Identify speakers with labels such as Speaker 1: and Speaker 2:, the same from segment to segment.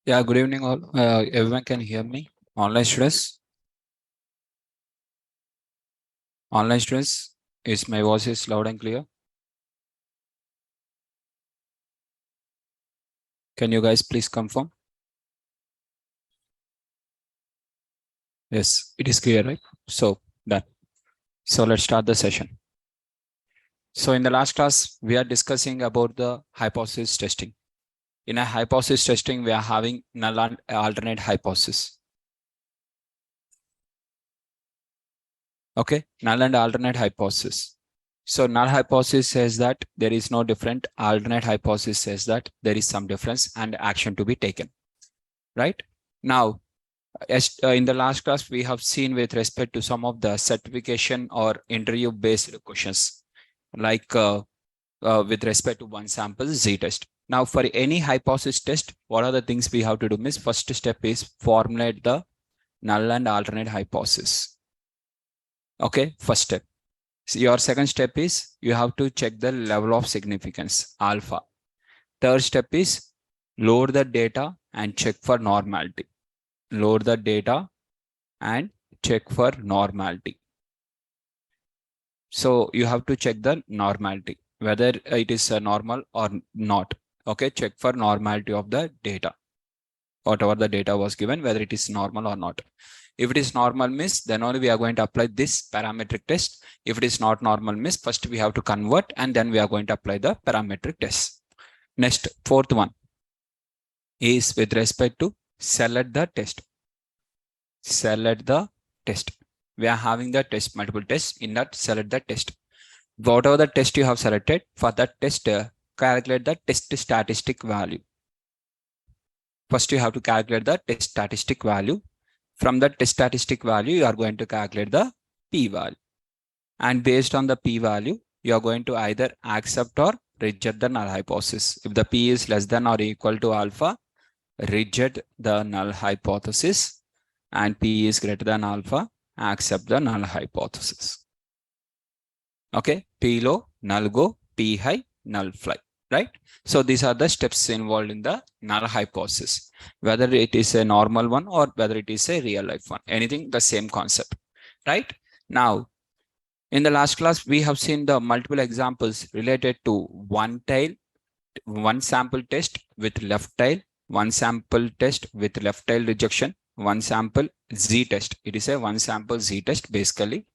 Speaker 1: Yeah, good evening all. Everyone can hear me? Online students? Online students, is my voice is loud and clear? Can you guys please confirm? Yes, it is clear, right? So, done. So, let's start the session. So, in the last class, we are discussing about the hypothesis testing. In a hypothesis testing, we are having null and alternate hypothesis. Okay, null and alternate hypothesis. So null hypothesis says that there is no different. Alternate hypothesis says that there is some difference and action to be taken. Right? Now, as in the last class, we have seen with respect to some of the certification or interview based questions, like with respect to one sample z-test. Now, for any hypothesis test, what are the things we have to do? Means first step is formulate the null and alternate hypothesis. Okay, first step. So your second step is you have to check the level of significance, alpha. Third step is load the data and check for normality. Load the data and check for normality. So you have to check the normality, whether it is normal or not. Okay, check for normality of the data. Whatever the data was given, whether it is normal or not. If it is normal means, then only we are going to apply this parametric test. If it is not normal means, first we have to convert and then we are going to apply the parametric test. Next, fourth one is with respect to select the test. Select the test. We are having the test, multiple tests. In that, select the test. Whatever the test you have selected, for that test, calculate the test statistic value. First, you have to calculate the test statistic value. From the test statistic value, you are going to calculate the p-value. And based on the p-value, you are going to either accept or reject the null hypothesis. If the p is less than or equal to alpha, reject the null hypothesis, and p is greater than alpha, accept the null hypothesis. Okay, p low, null go, p high, null fly, right? So these are the steps involved in the null hypothesis, whether it is a normal one or whether it is a real life one, anything the same concept, right? Now, in the last class, we have seen the multiple examples related to one sample test with left tail, one sample test with left tail rejection, one sample z test. It is a one sample z test basically.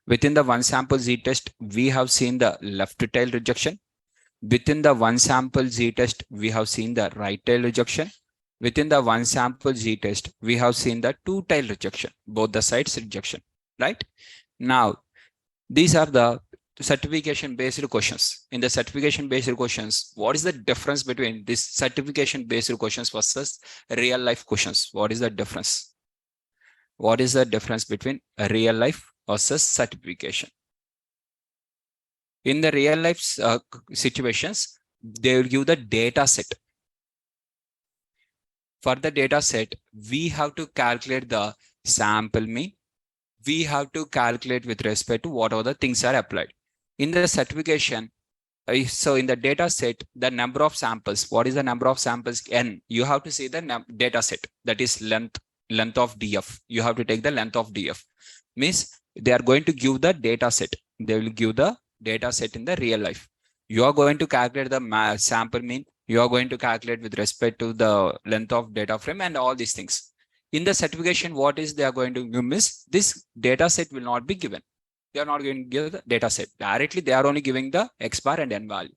Speaker 1: Within the one sample z test, we have seen the left tail rejection. Within the one sample z test, we have seen the right tail rejection. Within the one sample z test, we have seen the two tail rejection, both the sides rejection, right? Now, these are the certification based questions. In the certification based questions, what is the difference between this certification based questions versus real life questions? What is the difference? What is the difference between a real life versus certification? In the real life situations, they will give the data set. For the data set, we have to calculate the sample mean. We have to calculate with respect to what other things are applied. In the certification, so in the data set, the number of samples, what is the number of samples? N. You have to see the data set, that is length of DF. You have to take the length of DF. Means they are going to give the data set. They will give the data set in the real life. You are going to calculate the sample mean. You are going to calculate with respect to the length of data frame and all these things. In the certification, what is they are going to give is this data set will not be given. They are not going to give the data set. Directly, they are only giving the X bar and N value.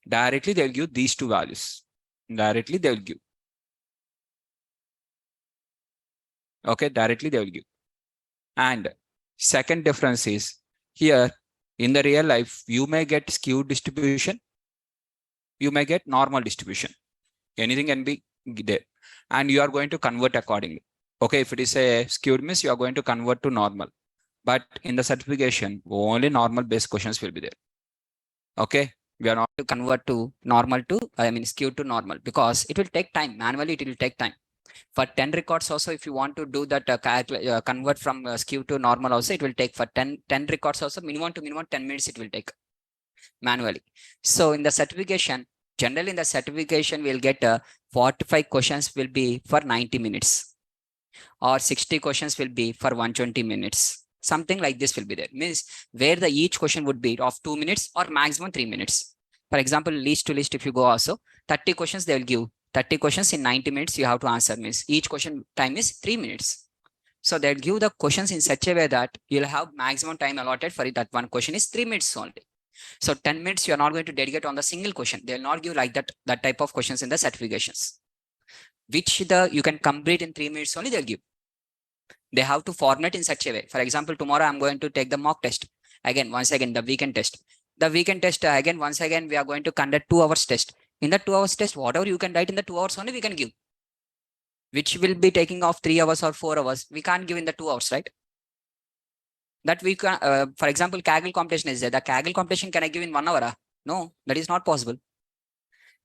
Speaker 1: Directly, they will give these two values. Directly, they will give. Okay, directly, they will give. And second difference is here in the real life, you may get skewed distribution. You may get normal distribution. Anything can be there. And you are going to convert accordingly. Okay, if it is a skewed means, you are going to convert to normal. But in the certification, only normal based questions will be there. Okay, we are not
Speaker 2: to convert to normal to, skewed to normal, because it will take time. Manually, it will take time. For 10 records also, if you want to do that, convert from skew to normal also, it will take for 10 records also, minimum to minimum 10 minutes it will take manually. So in the certification, Generally in the certification, we'll get 45 questions will be for 90 minutes or 60 questions will be for 120 minutes. Something like this will be there. Means where the each question would be of 2 minutes or maximum 3 minutes. For example, list to list, if you go also, 30 questions they will give. 30 questions in 90 minutes you have to answer. Means each question time is 3 minutes. So they'll give the questions in such a way that you'll have maximum time allotted for it. That one question is 3 minutes only. So 10 minutes you're not going to dedicate on the single question. They'll not give like that type of questions in the certifications, which you can complete in 3 minutes only they'll give. They have to format in such a way. For example, tomorrow I'm going to take the mock test. Again, once again, the weekend test. The weekend test, again, once again, we are going to conduct 2 hours test. In the 2 hours test, whatever you can write in the 2 hours only, we can give. Which will be taking off 3 hours or 4 hours. We can't give in the 2 hours, right? That we can, for example, Kaggle competition is there. The Kaggle competition can I give in 1 hour? No, that is not possible.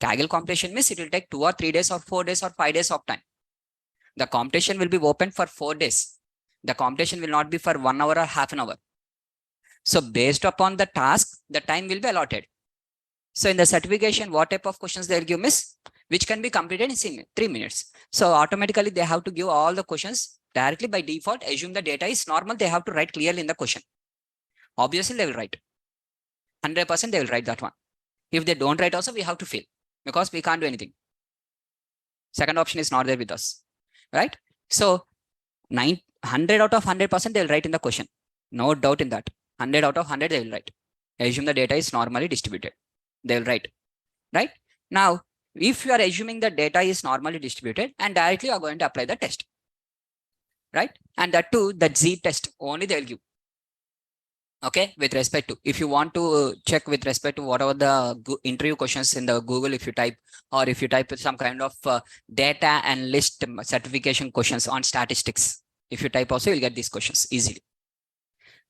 Speaker 2: Kaggle competition means it will take 2 or 3 days or 4 days or 5 days of time. The competition will be open for 4 days. The competition will not be for 1 hour or half an hour. So based upon the task, the time will be allotted. So in the certification, what type of questions they'll give is which can be completed in 3 minutes. So automatically they have to give all the questions directly by default. Assume the data is normal. They have to write clearly in the question. Obviously they will write. 100% they will write that one. If they don't write also, we have to fail because we can't do anything. Second option is not there with us, right? So 100 out of 100% they'll write in the question. No doubt in that. 100 out of 100 they will write. Assume the data is normally distributed. They will write, right? Now, if you are assuming the data is normally distributed and directly you are going to apply the test, right? And that too, the Z test only they will give. Okay, with respect to, if you want to check with respect to whatever the interview questions in the Google, if you type, or if you type some kind of data and list certification questions on statistics, if you type also, you'll get these questions easily,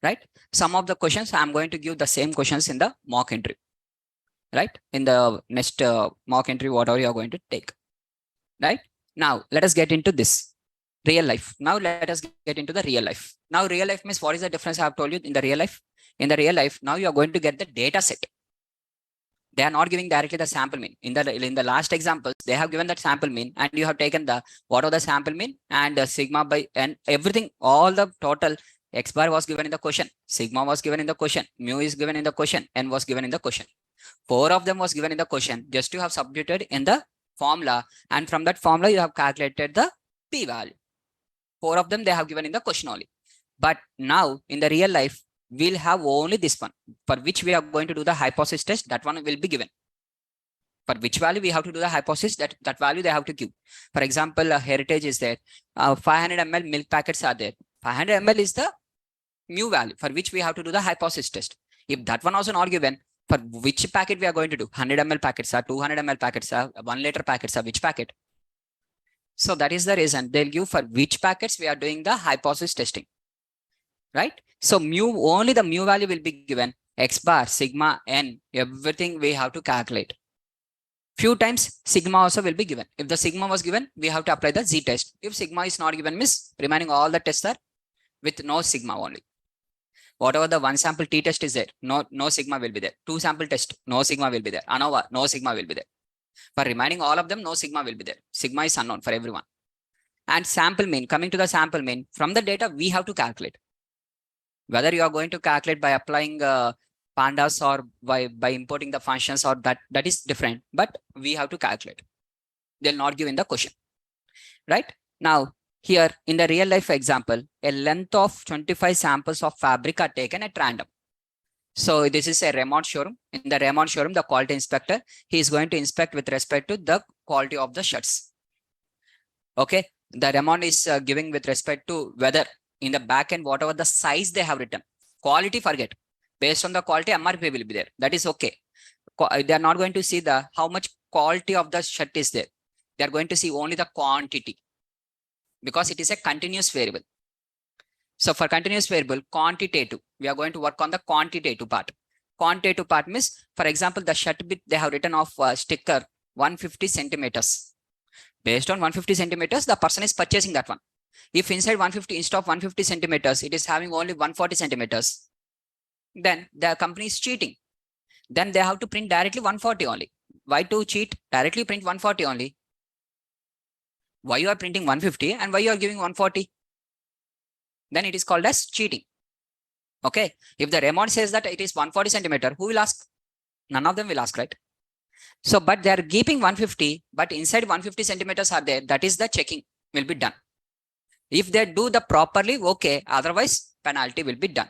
Speaker 2: right? Some of the questions, I'm going to give the same questions in the mock interview, right? In the next mock interview, whatever you are going to take, right? Now, let us get into this. Real life. Now let us get into the real life. Now real life means what is the difference I have told you in the real life? In the real life, now you are going to get the data set. They are not giving directly the sample mean. In the last examples, they have given that sample mean and you have taken the what are the sample mean and sigma by and everything, all the total X bar was given in the question, sigma was given in the question, mu is given in the question, n was given in the question. 4 of them was given in the question. Just you have substituted in the formula and from that formula you have calculated the p-value. 4 of them they have given in the question only. But now in the real life, we'll have only this one for which we are going to do the hypothesis test. That one will be given. For which value we have to do the hypothesis, that value they have to give. For example, heritage is there. 500 ml milk packets are there. 500 ml is the mu value for which we have to do the hypothesis test. If that one also not given, for which packet we are going to do? 100 ml packets are 200 ml packets are 1 liter packets are which packet? So that is the reason they'll give for which packets we are doing the hypothesis testing, right? So mu, only the mu value will be given. X bar, sigma, n, everything we have to calculate. Few times sigma also will be given. If the sigma was given, we have to apply the Z test. If sigma is not given, means remaining all the tests are with no sigma only. Whatever the 1 sample T test is there, no sigma will be there. 2 sample test, no sigma will be there. ANOVA, no sigma will be there. For remaining all of them, no sigma will be there. Sigma is unknown for everyone. And sample mean, coming to the sample mean, from the data, we have to calculate. Whether you are going to calculate by applying pandas or by importing the functions or that is different, but we have to calculate. They'll not give in the question, right? Now, here in the real life example, a length of 25 samples of fabric are taken at random. So this is a Raymond showroom. In the Raymond showroom, the quality inspector, he is going to inspect with respect to the quality of the shirts. Okay, the Raymond is giving with respect to whether in the back end, whatever the size they have written, quality forget. Based on the quality, MRP will be there. That is okay. They are not going to see the how much quality of the shirt is there. They are going to see only the quantity because it is a continuous variable. So for continuous variable, quantitative, we are going to work on the quantitative part. Quantitative part means, for example, the shirt bit they have written of sticker 150 centimeters. Based on 150 centimeters, the person is purchasing that one. If inside 150, instead of 150 centimeters, it is having only 140 centimeters, then the company is cheating. Then they have to print directly 140 only. Why to cheat? Directly print 140 only. Why you are printing 150 and why you are giving 140? Then it is called as cheating. Okay. If the Raymond says that it is 140 centimeter, who will ask? None of them will ask, right? So, but they are keeping 150, but inside 150 centimeters are there. That is the checking will be done. If they do the properly, okay. Otherwise, penalty will be done.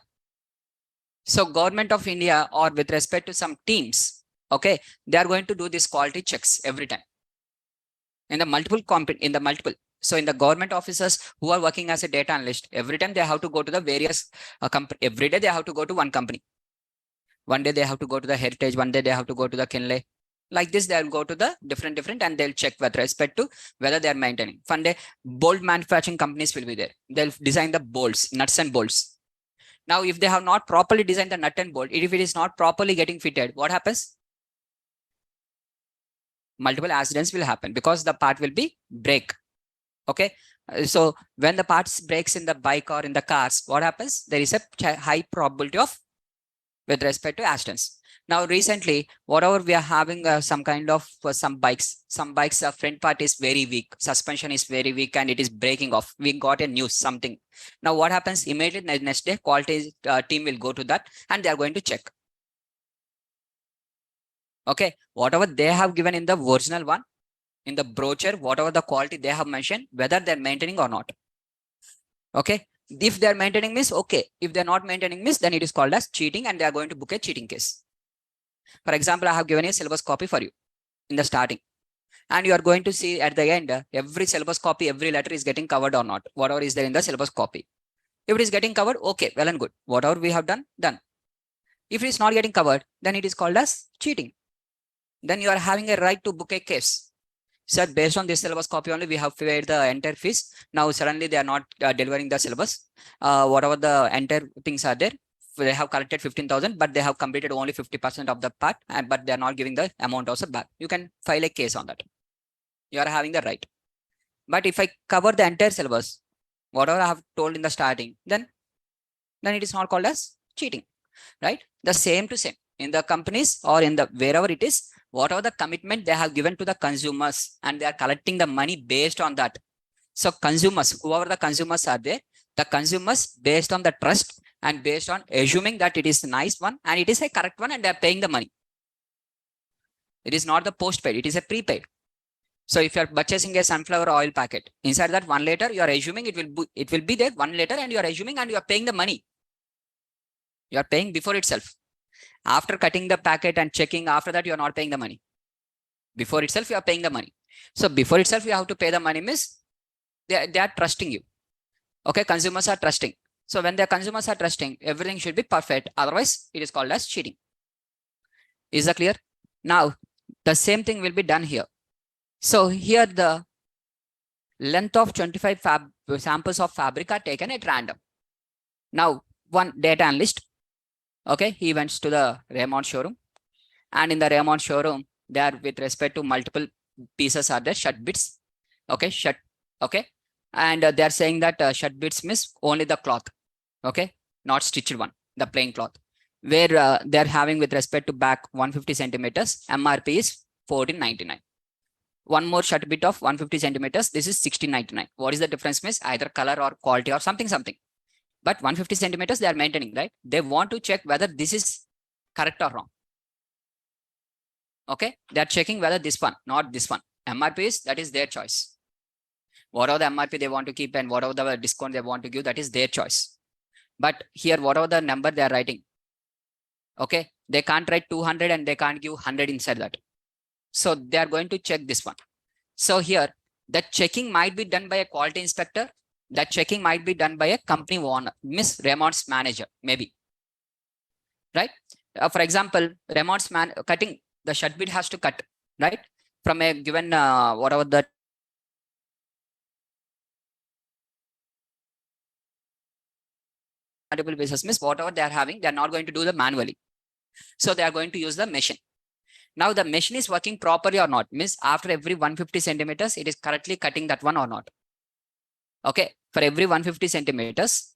Speaker 2: So government of India or with respect to some teams, okay, they are going to do this quality checks every time. In the multiple. So in the government officers who are working as a data analyst, every time they have to go to the various company. Every day they have to go to one company. One day they have to go to the Heritage. One day they have to go to the Kinley. Like this, they'll go to the different and they'll check with respect to whether they're maintaining. One day, bolt manufacturing companies will be there. They'll design the bolts, nuts and bolts. Now, if they have not properly designed the nut and bolt, if it is not properly getting fitted, what happens? Multiple accidents will happen because the part will be break. Okay. So when the parts breaks in the bike or in the cars, what happens? There is a high probability of with respect to accidents. Now, recently, whatever we are having some kind of some bikes, front part is very weak, suspension is very weak, and it is breaking off. We got a news something. Now, what happens? Immediately next day, quality team will go to that and they are going to check. Okay, whatever they have given in the original one, in the brochure, whatever the quality they have mentioned, whether they're maintaining or not. Okay, if they're maintaining means okay. If they're not maintaining means, then it is called as cheating and they are going to book a cheating case. For example, I have given a syllabus copy for you in the starting. And you are going to see at the end, every syllabus copy, every letter is getting covered or not. Whatever is there in the syllabus copy. If it is getting covered, okay, well and good. Whatever we have done, done. If it is not getting covered, then it is called as cheating. Then you are having a right to book a case. So based on this syllabus copy only, we have paid the entire fees. Now suddenly they are not delivering the syllabus. Whatever the entire things are there, they have collected 15,000, but they have completed only 50% of the part, but they are not giving the amount also back. You can file a case on that. You are having the right. But if I cover the entire syllabus, whatever I have told in the starting, then it is not called as cheating, right? The same to same in the companies or in the wherever it is, whatever the commitment they have given to the consumers and they are collecting the money based on that. So consumers, whoever the consumers are there, the consumers based on the trust and based on assuming that it is a nice one and it is a correct one and they are paying the money. It is not the postpaid, it is a prepaid. So if you are purchasing a sunflower oil packet, inside that 1 liter, you are assuming it will be there 1 liter and you are assuming and you are paying the money. You are paying before itself. After cutting the packet and checking, after that, you are not paying the money. Before itself, you are paying the money. So before itself, you have to pay the money means they are trusting you. Okay, consumers are trusting. So when the consumers are trusting, everything should be perfect. Otherwise, it is called as cheating. Is that clear? Now, the same thing will be done here. So here the length of 25 samples of fabric are taken at random. Now, one data analyst, okay, he went to the Raymond showroom, and in the Raymond showroom, there with respect to multiple pieces are there, shut bits, okay, okay, and they are saying that shut bits means only the cloth, okay, not stitched one, the plain cloth, where they are having with respect to back 150 centimeters, MRP is 1499. One more shut bit of 150 centimeters, this is 1699. What is the difference means either color or quality or something. But 150 centimeters they are maintaining, right? They want to check whether this is correct or wrong. Okay, they are checking whether this one, not this one. MRP is, that is their choice. Whatever the MRP they want to keep and whatever the discount they want to give, that is their choice. But here, whatever the number they are writing, okay, they can't write 200 and they can't give 100 inside that. So they are going to check this one. So here, the checking might be done by a quality inspector. That checking might be done by a company owner, Miss Raymond's manager, maybe. Right? For example, Raymond's cutting, the shut bit has to cut, right? From a given, whatever the multiple basis means whatever they are having, they are not going to do the manually. So they are going to use the machine. Now the machine is working properly or not, means after every 150 centimeters, it is correctly cutting that one or not. Okay, for every 150 centimeters,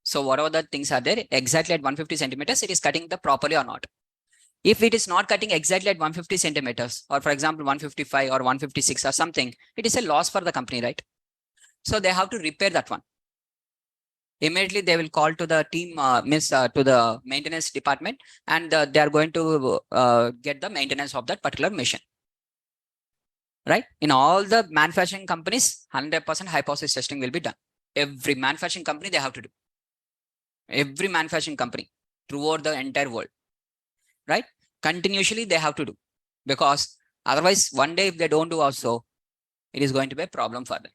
Speaker 2: so whatever the things are there, exactly at 150 centimeters, it is cutting the properly or not. If it is not cutting exactly at 150 centimeters, or for example, 155 or 156 or something, it is a loss for the company, right? So they have to repair that one. Immediately they will call to the team, to the maintenance department, and they are going to get the maintenance of that particular machine. Right? In all the manufacturing companies, 100% hypothesis testing will be done. Every manufacturing company they have to do. Every manufacturing company throughout the entire world. Right? Continuously they have to do, because otherwise one day if they don't do also, it is going to be a problem for them.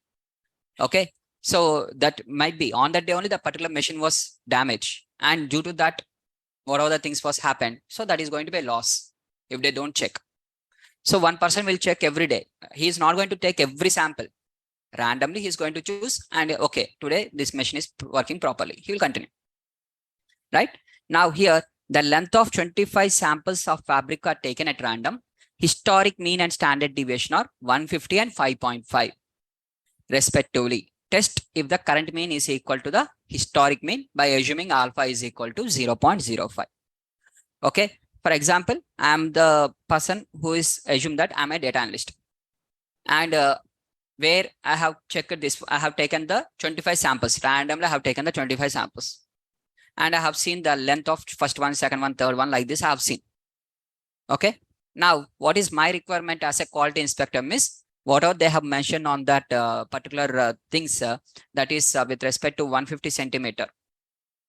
Speaker 2: Okay. So that might be on that day only the particular machine was damaged, and due to that, whatever the things was happened, so that is going to be a loss if they don't check. So one person will check every day. He is not going to take every sample. Randomly, he is going to choose, and okay, today this machine is working properly. He will continue. Right? Now here, the length of 25 samples of fabric are taken at random. Historic mean and standard deviation are 150 and 5.5 respectively. Test if the current mean is equal to the historic mean by assuming alpha is equal to 0.05. Okay. For example, I am the person who is assumed that I'm a data analyst, and where I have checked this, I have taken the 25 samples randomly. I have taken the 25 samples, and I have seen the length of first one, second one, third one, like this I have seen. Okay. Now, what is my requirement as a quality inspector? Miss, whatever they have mentioned on that particular things, that is with respect to 150 centimeter,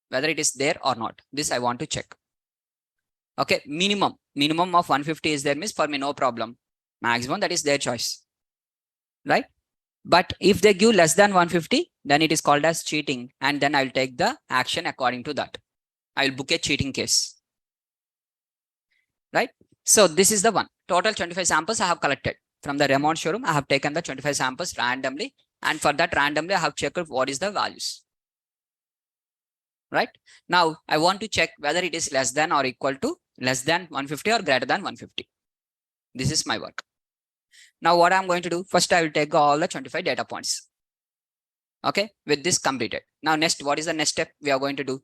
Speaker 2: whether it is there or not, this I want to check. Okay, minimum of 150 is there, miss, for me no problem. Maximum, that is their choice, right? But if they give less than 150, then it is called as cheating, and then I'll take the action according to that. I'll book a cheating case, right? So this is the one. Total 25 samples I have collected from the Raymond showroom. I have taken the 25 samples randomly, and for that randomly I have checked what is the values. Right? Now I want to check whether it is less than or equal to less than 150 or greater than 150. This is my work. Now what I'm going to do, first I will take all the 25 data points. Okay, with this completed. Now next, what is the next step we are going to do?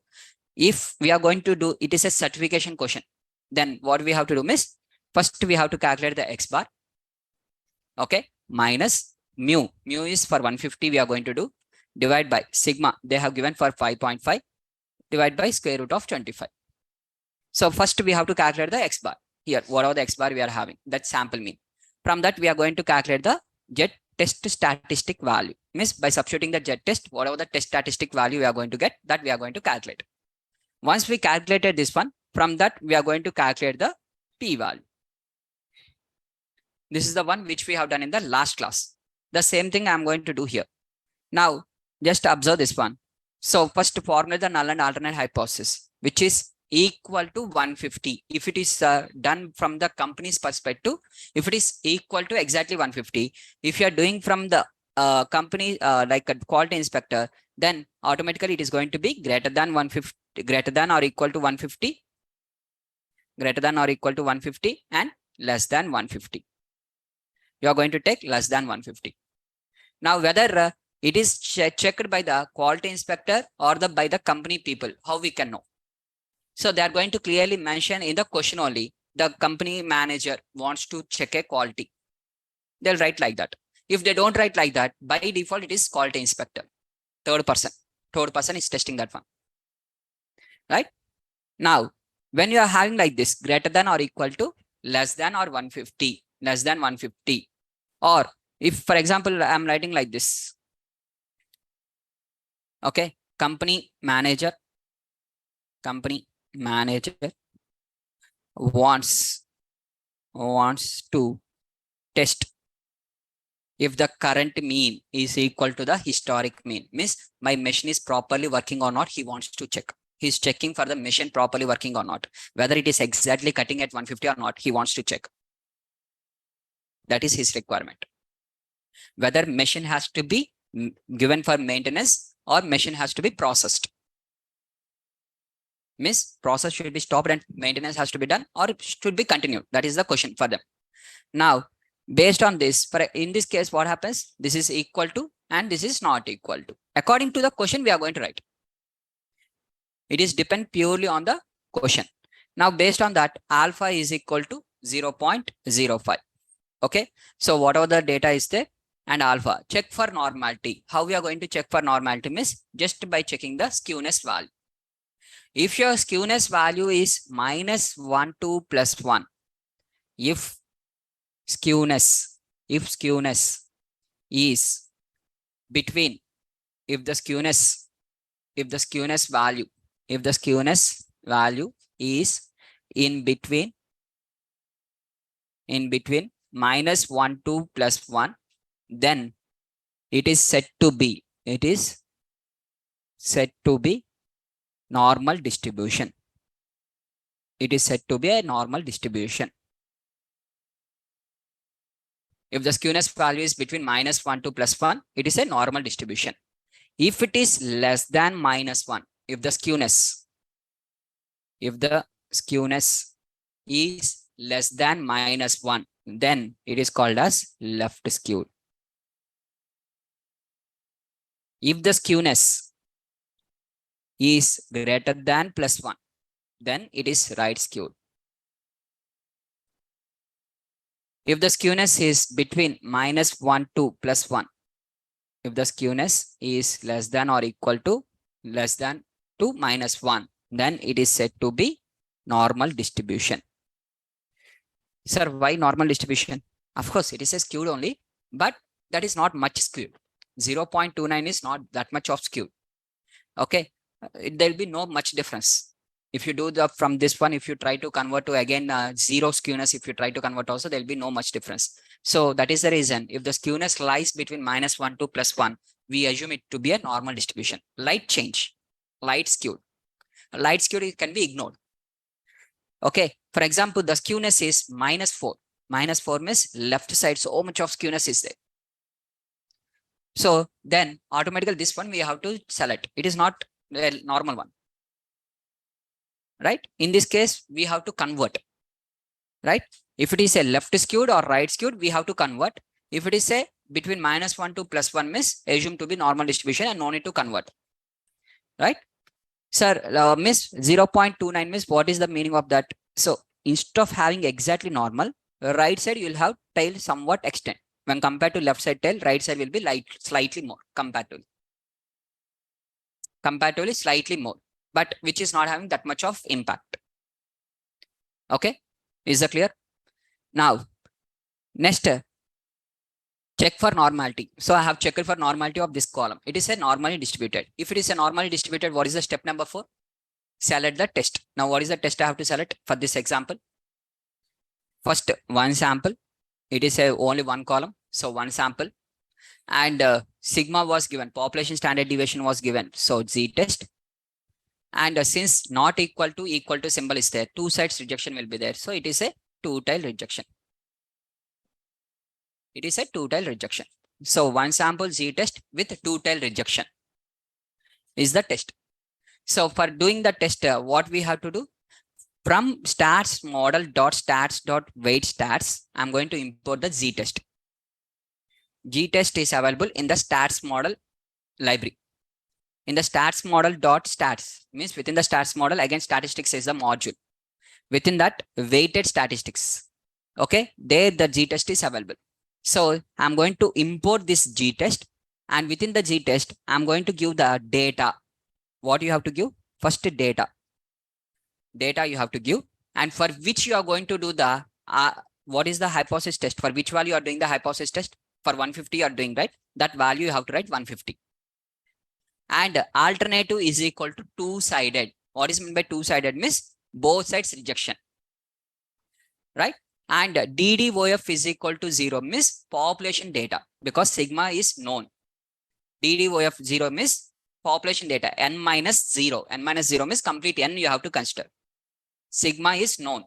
Speaker 2: If we are going to do, it is a certification question, then what we have to do, miss, first we have to calculate the X bar. Okay, minus mu. Mu is for 150 we are going to do, divide by sigma they have given for 5.5, divide by square root of 25. So first we have to calculate the X bar. Here, whatever the X bar we are having, that sample mean. From that we are going to calculate the jet test statistic value. Means by substituting the jet test, whatever the test statistic value we are going to get, that we are going to calculate. Once we calculated this one, from that we are going to calculate the P value. This is the one which we have done in the last class. The same thing I am going to do here. Now, just observe this one. So first formulate the null and alternate hypothesis, which is equal to 150. If it is done from the company's perspective, if it is equal to exactly 150, if you are doing from the company like a quality inspector, then automatically it is going to be greater than 150, greater than or equal to 150, greater than or equal to 150, and less than 150. You are going to take less than 150. Now whether it is checked by the quality inspector or by the company people, how we can know? So they are going to clearly mention in the question only, the company manager wants to check a quality. They'll write like that. If they don't write like that, by default it is quality inspector. Third person is testing that one. Right? Now, when you are having like this, greater than or equal to less than or 150, less than 150, or if for example I'm writing like this, okay, company manager wants to test if the current mean is equal to the historic mean. Means my machine is properly working or not, he wants to check. He's checking for the machine properly working or not. Whether it is exactly cutting at 150 or not, he wants to check. That is his requirement. Whether machine has to be given for maintenance or machine has to be processed. Means process should be stopped and maintenance has to be done, or it should be continued. That is the question for them. Now, based on this, in this case, what happens? This is equal to and this is not equal to. According to the question, we are going to write. It is depend purely on the question. Now, based on that, alpha is equal to 0.05. Okay. So whatever the data is there and alpha, check for normality. How we are going to check for normality means just by checking the skewness value. If your skewness value is -1 to +1, if skewness is between, if the skewness value is in between -1 to +1, then it is said to be normal distribution. It is said to be a normal distribution. If the skewness value is between -1 to +1, it is a normal distribution. If it is less than -1, if the skewness is less than -1, then it is called as left skewed. If the skewness is greater than +1, then it is right skewed. If the skewness is between -1 to +1, if the skewness is less than or equal to -1, then it is said to be normal distribution. Sir, why normal distribution? Of course, it is a skewed only, but that is not much skewed. 0.29 is not that much of skewed. Okay, there will be no much difference. If you do the from this one, if you try to convert to again zero skewness, if you try to convert also, there will be no much difference. So that is the reason. If the skewness lies between -1 to +1, we assume it to be a normal distribution. Light change, light skewed can be ignored. Okay, for example, the skewness is -4. -4 means left side, so much of skewness is there. So then automatically this one we have to select. It is not a normal one. Right? In this case, we have to convert. Right? If it is a left skewed or right skewed, we have to convert. If it is a between -1 to +1 means assume to be normal distribution and no need to convert. Right? Sir, miss 0.29 means what is the meaning of that? So instead of having exactly normal, right side you will have tail somewhat extend. When compared to left side tail, right side will be slightly more comparatively slightly more, but which is not having that much of impact. Okay, is that clear? Now, next, check for normality. So I have checked for normality of this column. It is a normally distributed. If it is a normally distributed, what is the step number 4? Select the test. Now, what is the test I have to select for this example? First, one sample. It is only one column. So one sample. And sigma was given. Population standard deviation was given. So Z test. And since not equal to symbol is there, two sides rejection will be there. So it is a two-tail rejection. It is a two-tail rejection. So one sample Z test with two-tail rejection is the test. So for doing the test, what we have to do? From stats model.stats.weight stats, I'm going to import the Z test. G test is available in the stats model library. In the stats model.stats means within the stats model, again statistics is the module. Within that, weighted statistics. Okay, there the G test is available. So I'm going to import this G test, and within the G test, I'm going to give the data. What you have to give? First data. Data you have to give, and for which you are going to do the what is the hypothesis test? For which value you are doing the hypothesis test? For 150 you are doing, right? That value you have to write 150. And alternative is equal to two-sided. What is meant by two-sided? Means both sides rejection, right? And DDOF is equal to 0 means population data, because sigma is known. DDOF 0 means population data, n minus 0. N minus 0 means complete n you have to consider. Sigma is known.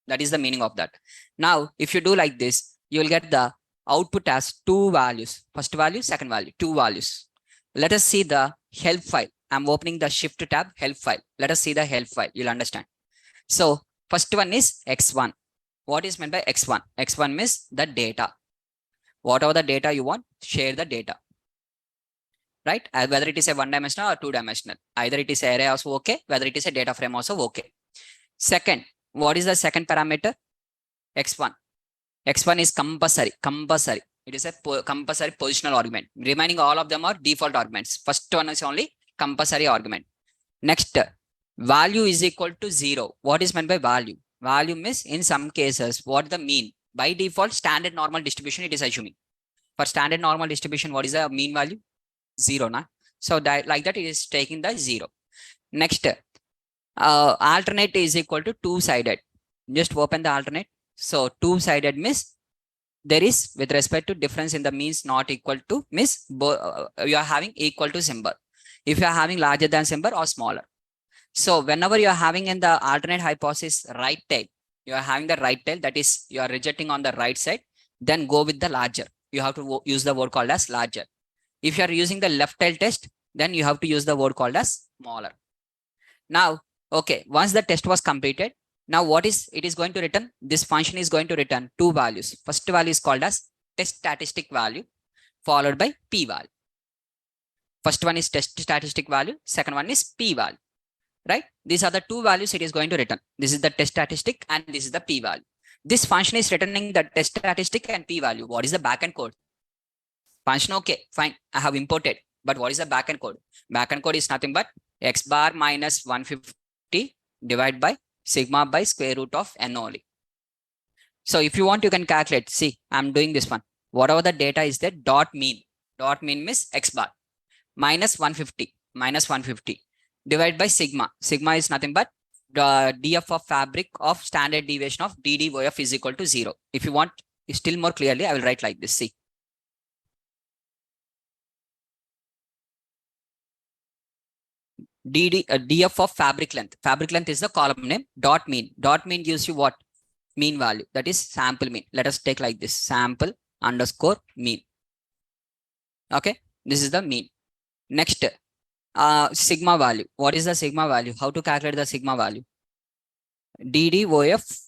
Speaker 2: That is the meaning of that. Now, if you do like this, you will get the output as two values. First value, second value, two values. Let us see the help file. I'm opening the shift tab, help file. Let us see the help file. You'll understand. So first one is X1. What is meant by X1? X1 means the data. Whatever the data you want, share the data. Right? Whether it is a one-dimensional or two-dimensional. Either it is an array also okay, whether it is a data frame also okay. Second, what is the second parameter? X1. X1 is compulsory. It is a compulsory positional argument. Remaining all of them are default arguments. First one is only compulsory argument. Next, value is equal to 0. What is meant by value? Value means in some cases, what the mean? By default, standard normal distribution, it is assuming. For standard normal distribution, what is the mean value? 0. Na? So that like that, it is taking the 0. Next, alternate is equal to two-sided. Just open the alternate. So two-sided means there is with respect to difference in the means not equal to means you are having equal to symbol. If you are having larger than symbol or smaller. So whenever you are having in the alternate hypothesis right tail, you are having the right tail, that is you are rejecting on the right side, then go with the larger. You have to use the word called as larger. If you are using the left tail test, then you have to use the word called as smaller. Now, okay, once the test was completed, now what is it is going to return? This function is going to return two values. First value is called as test statistic value, followed by p value. First one is test statistic value, second one is p value, right? These are the two values it is going to return. This is the test statistic and this is the p value. This function is returning the test statistic and p value. What is the backend code? Function, okay, fine, I have imported. But what is the backend code? Backend code is nothing but x bar minus 150 divided by sigma by square root of n only. So if you want, you can calculate. See, I'm doing this one. Whatever the data is there, dot mean means x bar minus 150 divided by sigma. Sigma is nothing but the df of fabric of standard deviation of ddOF is equal to 0. If you want still more clearly, I will write like this. See, df of fabric length. Fabric length is the column name. Dot mean gives you what? Mean value, that is sample mean. Let us take like this, sample underscore mean. Okay, this is the mean. Next, sigma value. What is the sigma value? How to calculate the sigma value? ddOF,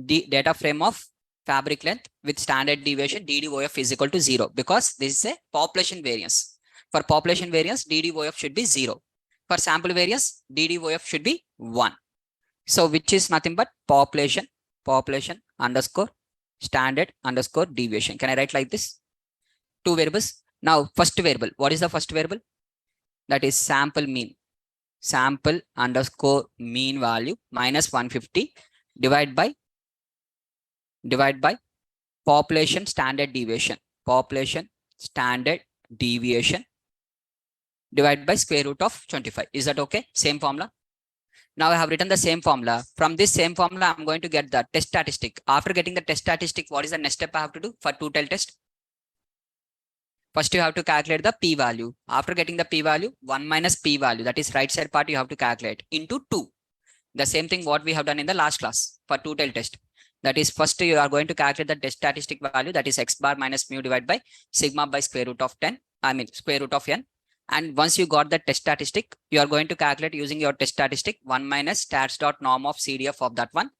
Speaker 2: data frame of fabric length with standard deviation ddOF is equal to 0, because this is a population variance. For population variance, ddOF should be 0. For sample variance, ddOF should be 1. So which is nothing but population underscore standard underscore deviation. Can I write like this? Two variables. Now first variable, what is the first variable? That is sample mean. Sample underscore mean value minus 150 divided by population standard deviation. Population standard deviation divided by square root of 25. Is that okay? Same formula. Now I have written the same formula. From this same formula, I'm going to get the test statistic. After getting the test statistic, what is the next step I have to do for two-tail test? First, you have to calculate the p value. After getting the p value, 1 minus p value, that is right side part, you have to calculate into 2. The same thing what we have done in the last class for two-tail test. That is, first you are going to calculate the test statistic value, that is x bar minus mu divided by sigma by square root of square root of n. And once you got the test statistic, you are going to calculate using your test statistic 1 minus stats dot norm of CDF of that one.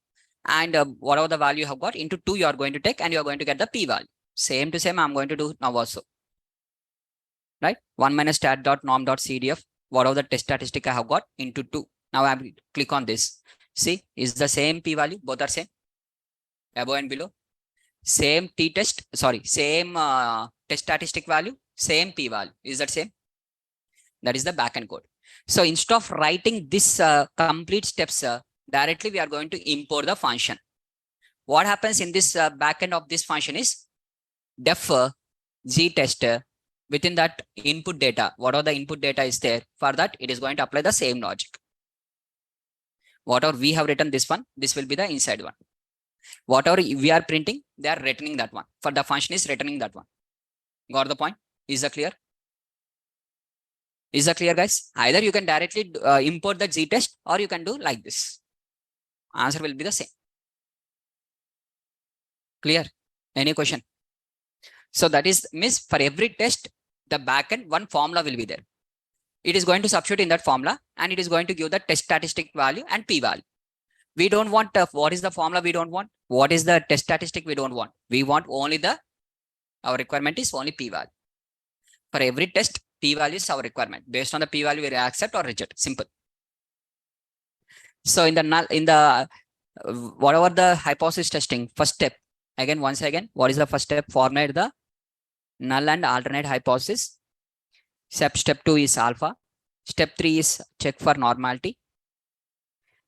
Speaker 2: And whatever the value you have got into 2, you are going to take and you are going to get the p value. Same to same, I'm going to do now also. Right? 1 minus stat dot norm dot CDF, whatever the test statistic I have got into 2. Now I will click on this. See, is the same p value, both are same, above and below. Same t-test, sorry, same test statistic value, same p value. Is that same? That is the backend code. So instead of writing this complete steps, directly we are going to import the function. What happens in this backend of this function is def z test within that input data. Whatever the input data is there, for that it is going to apply the same logic. Whatever we have written this one, this will be the inside one. Whatever we are printing, they are returning that one. For the function is returning that one. Got the point? Is that clear? Is that clear, guys? Either you can directly import the z-test or you can do like this. Answer will be the same. Clear? Any question? So that is means for every test, the backend one formula will be there. It is going to substitute in that formula and it is going to give the test statistic value and p value. We don't want what is the formula we don't want? What is the test statistic we don't want? We want only our requirement is only p value. For every test, p value is our requirement. Based on the p value, we accept or reject. Simple. So in the whatever the hypothesis testing, first step, again, once again, what is the first step? Formulate the null and alternate hypothesis. Step 2 is alpha. Step 3 is check for normality.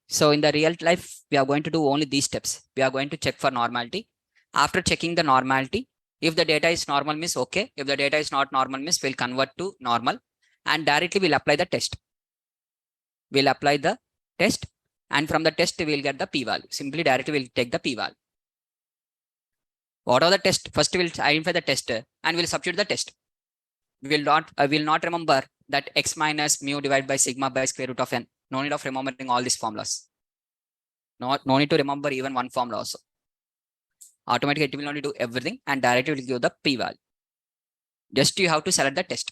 Speaker 2: So in the real life, we are going to do only these steps. We are going to check for normality. After checking the normality, if the data is normal means okay. If the data is not normal means we'll convert to normal and directly we'll apply the test. We'll apply the test and from the test we'll get the p-value. Simply directly we'll take the p-value. What are the test? First we'll identify the test and we'll substitute the test. We will not remember that x minus mu divided by sigma by square root of n. No need of remembering all these formulas. No need to remember even one formula also. Automatically it will only do everything and directly will give the p-value. Just you have to select the test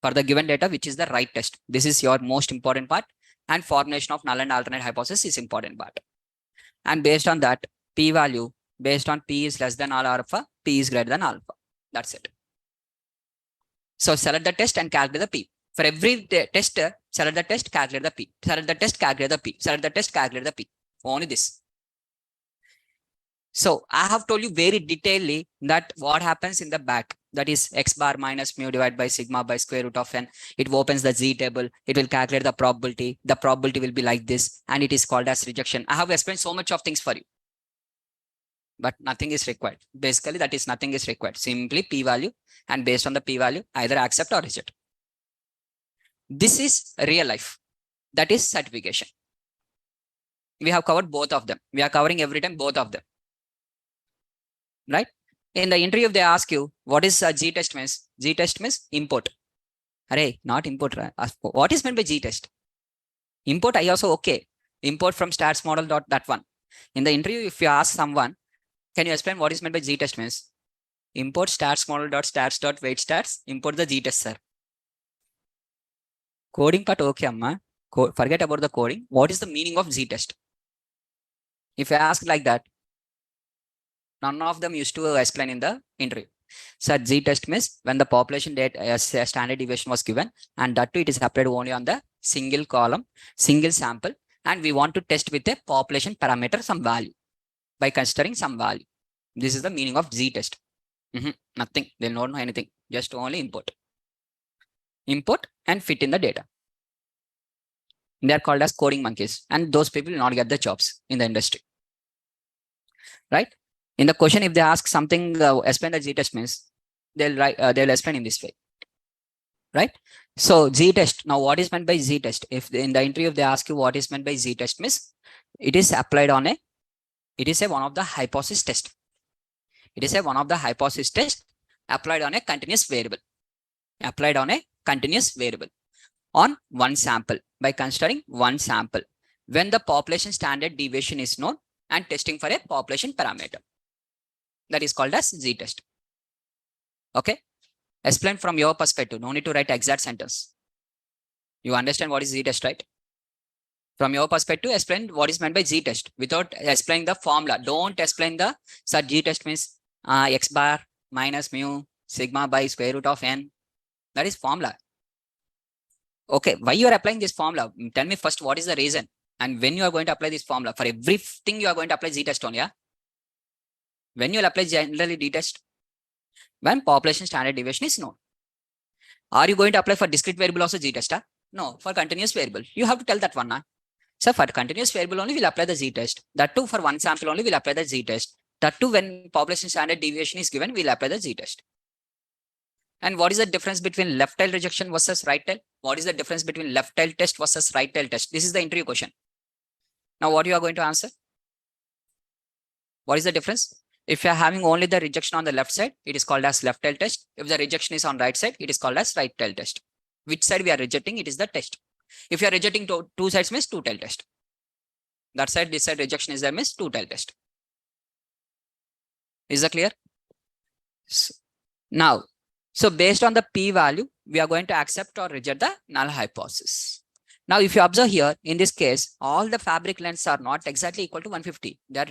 Speaker 2: for the given data, which is the right test. This is your most important part, and formulation of null and alternate hypothesis is important part. And based on that, p-value based on p is less than or alpha, p is greater than alpha. That's it. So select the test and calculate the p. For every test, select the test, calculate the p. Select the test, calculate the p. Select the test, calculate the p. Only this. So I have told you very detailedly that what happens in the back, that is x bar minus mu divided by sigma by square root of n. It opens the z table. It will calculate the probability. The probability will be like this, and it is called as rejection. I have explained so much of things for you, but nothing is required. Basically, that is nothing is required. Simply p-value, and based on the p-value, either accept or reject. This is real life. That is certification. We have covered both of them. We are covering every time both of them. Right? In the interview, if they ask you, what is a z-test means? Z-test means import. Array, not import. What is meant by z-test? Import, I also okay. Import from stats model dot that one. In the interview, if you ask someone, can you explain what is meant by z-test means? Import stats model dot stats dot weight stats. Import the z-test, sir. Coding part okay, amma. Forget about the coding. What is the meaning of z-test? If I ask like that, none of them used to explain in the interview. So z-test means when the population data standard deviation was given, and that too it is applied only on the single column, single sample, and we want to test with a population parameter some value by considering some value. This is the meaning of z-test. Nothing. They'll not know anything. Just only import. Import and fit in the data. They are called as coding monkeys, and those people will not get the jobs in the industry. Right? In the question, if they ask something, explain the z-test means, they'll explain in this way. Right? So z-test. Now, what is meant by z-test? If in the interview, if they ask you what is meant by z-test means, it is applied on one of the hypothesis test. It is one of the hypothesis test applied on a continuous variable. Applied on a continuous variable on one sample by considering one sample when the population standard deviation is known and testing for a population parameter. That is called as z-test. Okay. Explain from your perspective. No need to write exact sentence. You understand what is z-test, right? From your perspective, explain what is meant by z-test without explaining the formula. Don't explain the z-test means x bar minus mu sigma by square root of n. That is formula. Okay, why you are applying this formula? Tell me first what is the reason and when you are going to apply this formula. For everything you are going to apply z-test on, yeah? When you will apply generally d-test? When population standard deviation is known. Are you going to apply for discrete variable also z-test? No, for continuous variable. You have to tell that one. So for continuous variable only, we'll apply the z-test. That too for one sample only, we'll apply the z-test. That too when population standard deviation is given, we'll apply the z-test. And what is the difference between left tail rejection versus right tail? What is the difference between left tail test versus right tail test? This is the interview question. Now what you are going to answer? What is the difference? If you are having only the rejection on the left side, it is called as left tail test. If the rejection is on right side, it is called as right tail test. Which side we are rejecting, it is the test. If you are rejecting two sides means two tail test. That side, this side rejection is there means two tail test. Is that clear? Now, so based on the p-value, we are going to accept or reject the null hypothesis. Now, if you observe here, in this case, all the fabric lengths are not exactly equal to 150. They are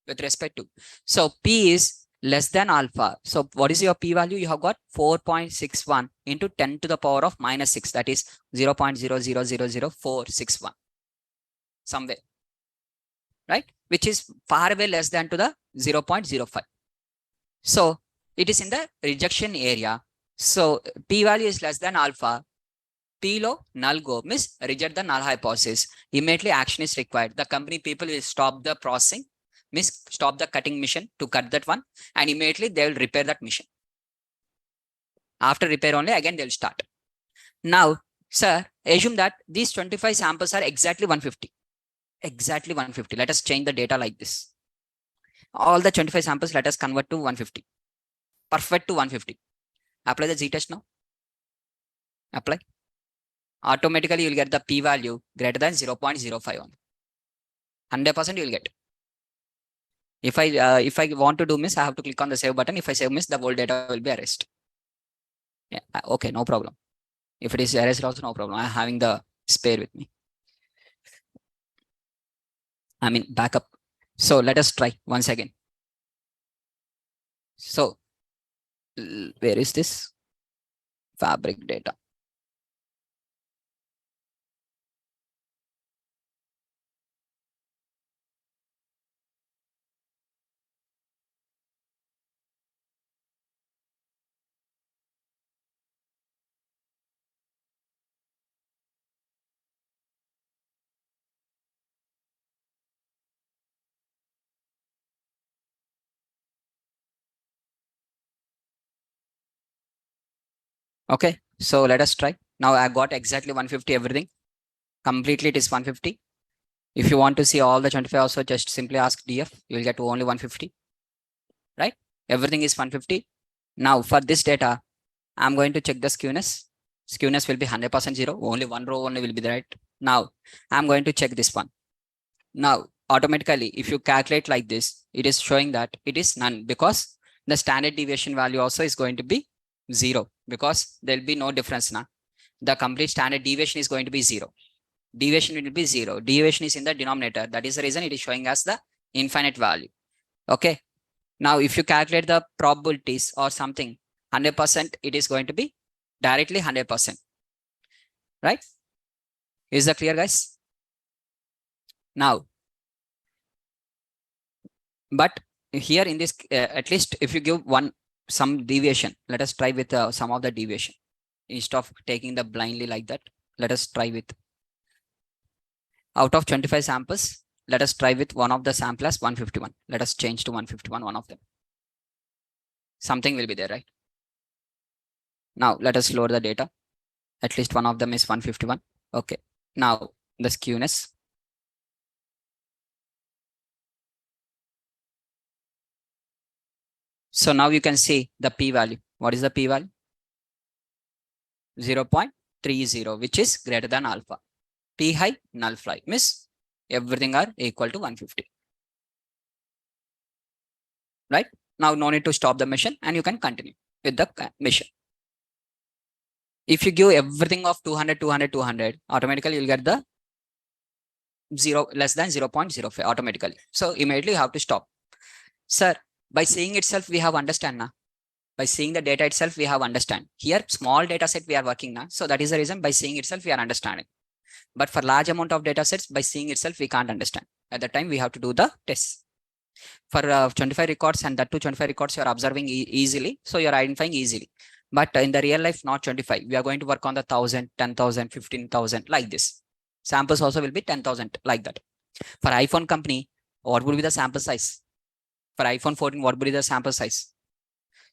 Speaker 2: with respect to. So p is less than alpha. So what is your p-value? You have got 4.61 into 10 to the power of minus 6. That is 0.0000461. Somewhere. right? Which is far away less than to the 0.05. So it is in the rejection area. So p-value is less than alpha. P low, null go, means reject the null hypothesis. Immediately action is required. The company people will stop the processing, means stop the cutting mission to cut that one, and immediately they will repair that mission. After repair only, again they will start. Now, sir, assume that these 25 samples are exactly 150. Exactly 150. Let us change the data like this. All the 25 samples, let us convert to 150. Perfect to 150. Apply the z-test now. Apply. Automatically, you will get the p-value greater than 0.05 on. 100% you will get. If I want to do miss, I have to click on the save button. If I save miss, the whole data will be erased. Yeah, okay, no problem. If it is erased also, no problem. I'm having the spare with me. I mean, backup. So let us try once again. So where is this? Fabric data. Okay, so let us try. Now I got exactly 150 everything. Completely it is 150. If you want to see all the 25 also, just simply ask DF. You will get to only 150. Right? Everything is 150. Now for this data, I'm going to check the skewness. Skewness will be 100% zero. Only one row only will be right. Now I'm going to check this one. Now automatically, if you calculate like this, it is showing that it is none, because the standard deviation value also is going to be 0, because there will be no difference now. The complete standard deviation is going to be 0. Deviation will be 0. Deviation is in the denominator. That is the reason it is showing us the infinite value. Okay. Now, if you calculate the probabilities or something, 100%, it is going to be directly 100%. Right? Is that clear, guys? Now, but here in this, at least if you give some deviation, let us try with some of the deviation. Instead of taking the blindly like that, let us try with, out of 25 samples, let us try with one of the samplers 151. Let us change to 151, one of them. Something will be there, right? Now let us load the data. At least one of them is 151. Okay. Now the skewness. So now you can see the p-value. What is the p-value? 0.30, which is greater than alpha. P high, null fly. Means everything are equal to 150. Right? Now no need to stop the mission and you can continue with the mission. If you give everything of 200, 200, 200, automatically you'll get the 0 less than 0.05 automatically. So immediately you have to stop. Sir, by seeing itself, we have understand now. By seeing the data itself, we have understand. Here, small data set we are working now. So that is the reason by seeing itself, we are understanding. But for large amount of data sets, by seeing itself, we can't understand. At that time, we have to do the tests. For 25 records and that 25 records, you are observing easily. So you are identifying easily. But in the real life, not 25. We are going to work on the 1,000, 10,000, 15,000 like this. Samples also will be 10,000 like that. For iPhone company, what would be the sample size? For iPhone 14, what would be the sample size?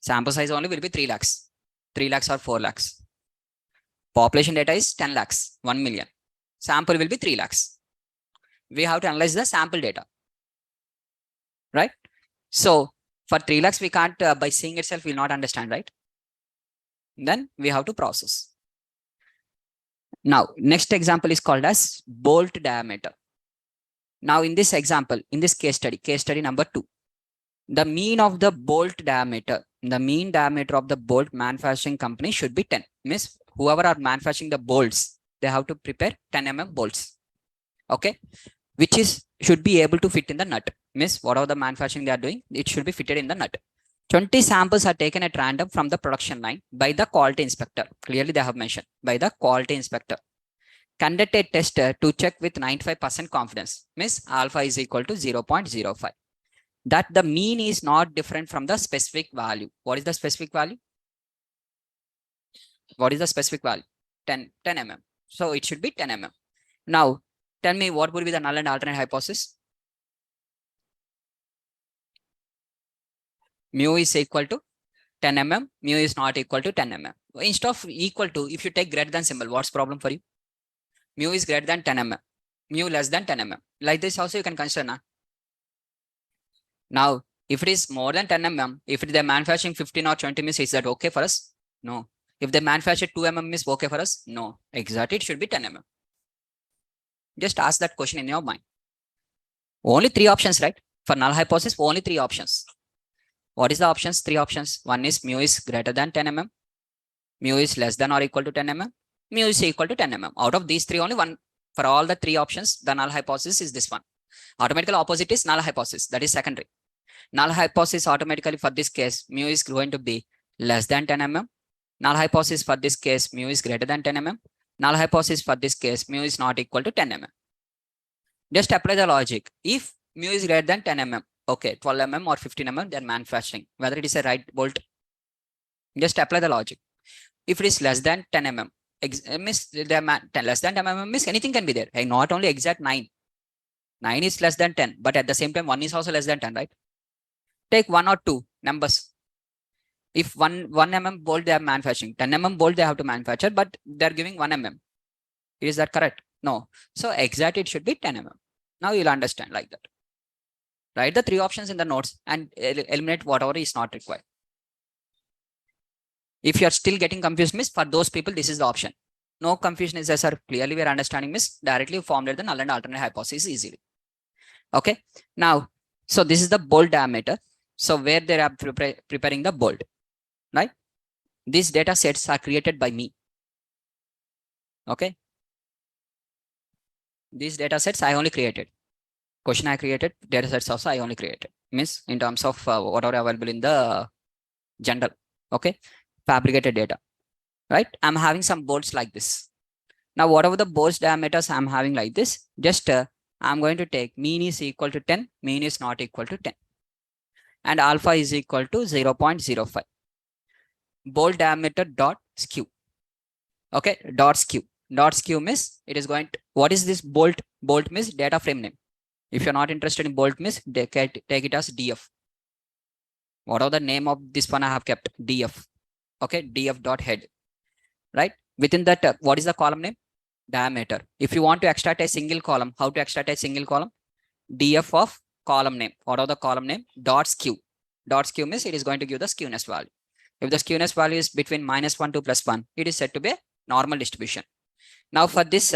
Speaker 2: Sample size only will be 3 lakhs. 3 lakhs or 4 lakhs. Population data is 10 lakhs, 1 million. Sample will be 3 lakhs. We have to analyze the sample data. Right? So for 3 lakhs, we can't, by seeing itself, we will not understand, right? Then we have to process. Now, next example is called as bolt diameter. Now, in this example, in this case study number 2, the mean of the bolt diameter, the mean diameter of the bolt manufacturing company should be 10. Means whoever are manufacturing the bolts, they have to prepare 10 mm bolts. Okay. Which should be able to fit in the nut. Means whatever the manufacturing they are doing, it should be fitted in the nut. 20 samples are taken at random from the production line by the quality inspector. Clearly they have mentioned by the quality inspector. conduct a test to check with 95% confidence, means alpha is equal to 0.05. That the mean is not different from the specific value. What is the specific value? What is the specific value? 10 mm. So it should be 10 mm. Now, tell me what would be the null and alternate hypothesis? Mu is equal to 10 mm, mu is not equal to 10 mm. Instead of equal to, if you take greater than symbol, what's problem for you? Mu is greater than 10 mm, mu less than 10 mm. Like this also you can consider now. Now, if it is more than 10 mm, if they're manufacturing 15 or 20 mm, is that okay for us? No. If they manufacture 2 mm is okay for us? No. Exactly, it should be 10 mm. Just ask that question in your mind. Only 3 options, right? For null hypothesis, only 3 options. What is the options? 3 options. One is mu is greater than 10 mm, mu is less than or equal to 10 mm, mu is equal to 10 mm. Out of these 3, only one. For all the 3 options, the null hypothesis is this one. Automatically opposite is null hypothesis. That is secondary. Null hypothesis automatically for this case, mu is going to be less than 10 mm. Null hypothesis for this case, mu is greater than 10 mm. Null hypothesis for this case, mu is not equal to 10 mm. Just apply the logic. If mu is greater than 10 mm, okay, 12 mm or 15 mm, they're manufacturing. Whether it is a right bolt, just apply the logic. If it is less than 10 mm, means less than 10 mm means anything can be there. Hey, not only exact 9. 9 is less than 10, but at the same time, 1 is also less than 10, right? Take 1 or 2 numbers. If 1 mm bolt they are manufacturing, 10 mm bolt they have to manufacture, but they're giving 1 mm. Is that correct? No. So exactly it should be 10 mm. Now you'll understand like that. Write the 3 options in the notes and eliminate whatever is not required. If you are still getting confused, miss, for those people, this is the option. No confusion is there, sir. Clearly we are understanding, miss. Directly formulate the null and alternate hypothesis easily. Okay. Now, so this is the bolt diameter. So where they are preparing the bolt, right? These data sets are created by me. Okay. These data sets I only created. Question I created, data sets also I only created. Means in terms of whatever available in the general. Okay. Fabricated data, right? I'm having some bolts like this. Now, whatever the bolts diameters I'm having like this, just I'm going to take mean is equal to 10, mean is not equal to 10. And alpha is equal to 0.05. Bolt diameter dot skew. Okay, dot skew. Dot skew means it is going to, what is this bolt? Bolt means data frame name. If you're not interested in bolt means take it as DF. Whatever the name of this one I have kept, DF. Okay, DF dot head, right? Within that, what is the column name? Diameter. If you want to extract a single column, how to extract a single column? DF of column name. What are the column name? Dot skew. Dot skew means it is going to give the skewness value. If the skewness value is between -1 to +1, it is said to be a normal distribution. Now for this,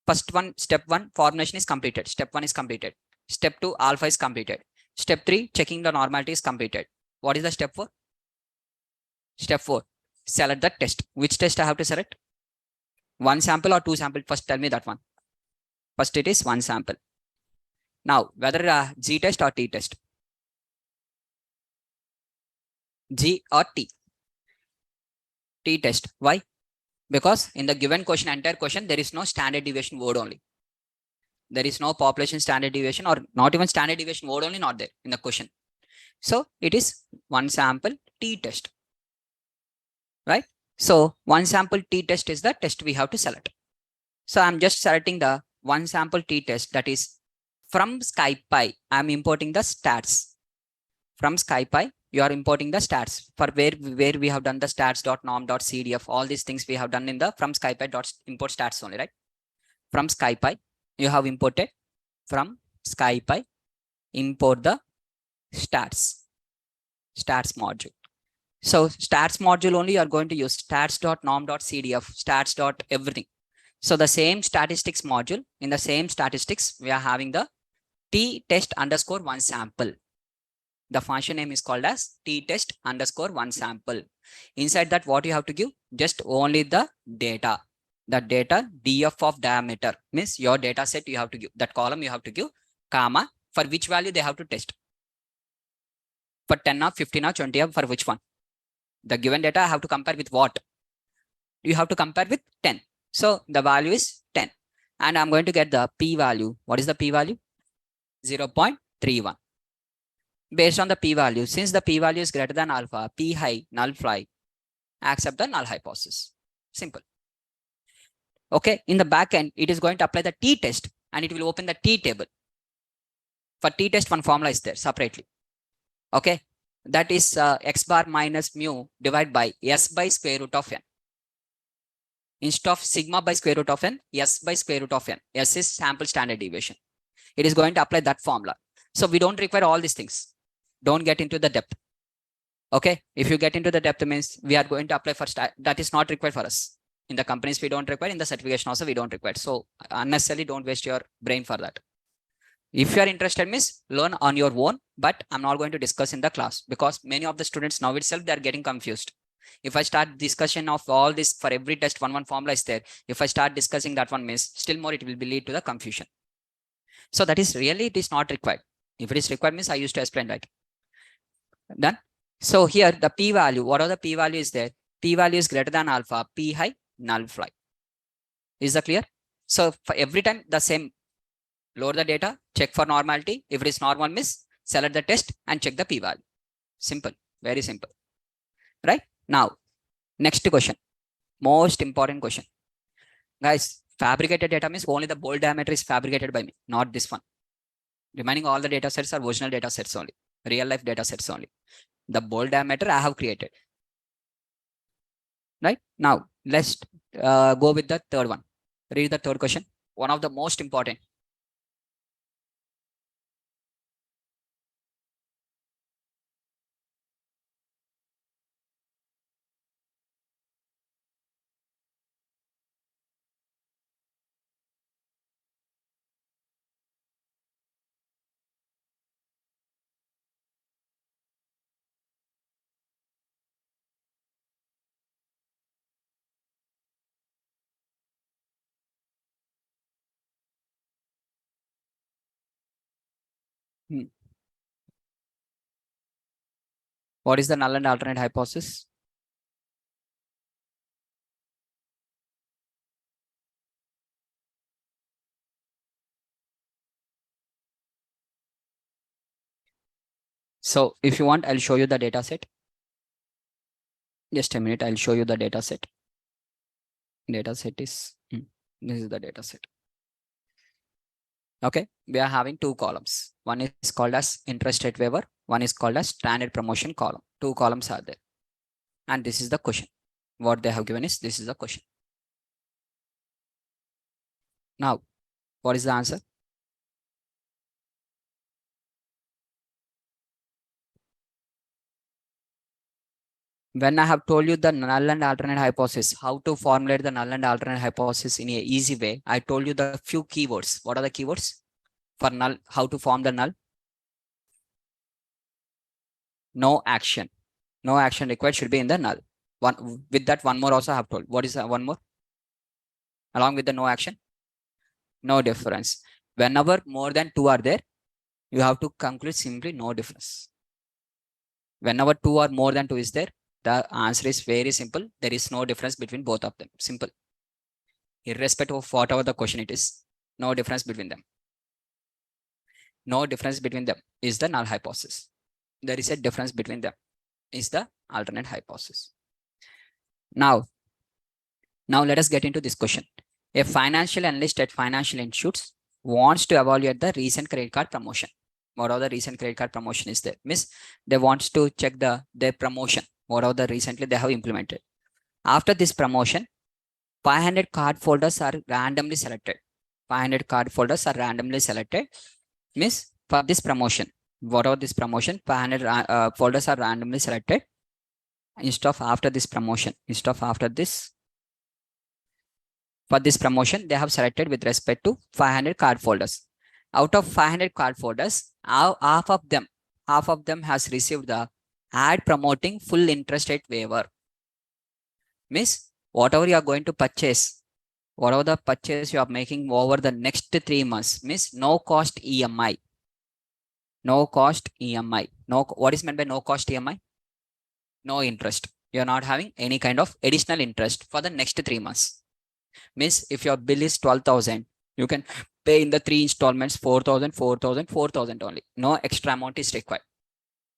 Speaker 2: first one, step 1 formulation is completed. Step 1 is completed. Step 2 alpha is completed. Step 3 checking the normality is completed. What is the step 4? Step 4 select the test. Which test I have to select? 1 sample or 2 sample? First tell me that one. First it is 1 sample. Now whether G test or T test? G or T? T test. Why? Because in the given question, entire question, there is no standard deviation word only. There is no population standard deviation or not even standard deviation word only not there in the question. So it is 1 sample T test, right? So 1 sample T test is the test we have to select. So I'm just selecting the 1 sample T test, that is from SciPy. I'm importing the stats. From SciPy, you are importing the stats for where we have done the stats.norm.cdf. All these things we have done in the from SciPy.import stats only, right? From SciPy, you have imported from SciPy, import the stats module. So stats module only you are going to use stats.norm.cdf, stats.everything. So the same statistics module, in the same statistics, we are having the T test underscore 1 sample. The function name is called as T test underscore 1 sample. Inside that, what you have to give? Just only the data. The data DF of diameter means your data set you have to give. That column you have to give, comma, for which value they have to test. For 10 or 15 or 20 or for which one? The given data I have to compare with what? You have to compare with 10. So the value is 10. And I'm going to get the p value. What is the p value? 0.31. Based on the p value, since the p value is greater than alpha, p high, null fly, accept the null hypothesis. Simple. Okay, in the back end, it is going to apply the t-test and it will open the t-table. For t-test, one formula is there separately. Okay, that is x bar minus mu divided by s by square root of n. Instead of sigma by square root of n, s by square root of n. S is sample standard deviation. It is going to apply that formula. So we don't require all these things. Don't get into the depth. Okay, if you get into the depth means we are going to apply for that is not required for us. In the companies we don't require, in the certification also we don't require. So unnecessarily don't waste your brain for that. If you are interested means learn on your own, but I'm not going to discuss in the class because many of the students now itself they are getting confused. If I start discussion of all this for every test, one formula is there. If I start discussing that one means still more it will be lead to the confusion. So that is really it is not required. If it is required means I used to explain that. Done. So here the p value, what are the p value is there? P value is greater than alpha, p high, null fly. Is that clear? So for every time the same, load the data, check for normality. If it is normal means select the test and check the p value. Simple, very simple. Right? Now, next question. Most important question. Guys, fabricated data means only the bold diameter is fabricated by me, not this one. Remaining all the data sets are original data sets only, real life data sets only. The bold diameter I have created. Right? Now, let's go with the third one. Read the third question. One of the most important. What is the null and alternate hypothesis? So if you want, I'll show you the data set. Just a minute, I'll show you the data set. Data set is, this is the data set. Okay, we are having two columns. One is called as interest rate waiver. One is called as standard promotion column. Two columns are there. And this is the question. What they have given is, this is the question. Now, what is the answer? When I have told you the null and alternate hypothesis, how to formulate the null and alternate hypothesis in an easy way, I told you the few keywords. What are the keywords for null? How to form the null? No action. No action required should be in the null. One with that, one more also I have told. What is one more? Along with the no action? No difference. Whenever more than two are there, you have to conclude simply no difference. Whenever two or more than two is there, the answer is very simple. There is no difference between both of them. Simple. Irrespective of whatever the question it is, no difference between them. No difference between them is the null hypothesis. There is a difference between them is the alternate hypothesis. Now let us get into this question. A financial analyst at financial institutes wants to evaluate the recent credit card promotion. What are the recent credit card promotion is there? Means they wants to check their promotion. What are the recently they have implemented. After this promotion, 500 card folders are randomly selected. 500 card folders are randomly selected. Means for this promotion, what are this promotion? 500 folders are randomly selected. Instead of after this promotion, for this promotion, they have selected with respect to 500 card folders. Out of 500 card folders, half of them has received the ad promoting full interest rate waiver. Means whatever you are going to purchase, whatever the purchase you are making over the next 3 months, means no cost EMI. No cost EMI. What is meant by no cost EMI? No interest. You are not having any kind of additional interest for the next 3 months. Means if your bill is 12,000, you can pay in the 3 installments 4,000, 4,000, 4,000 only. No extra amount is required.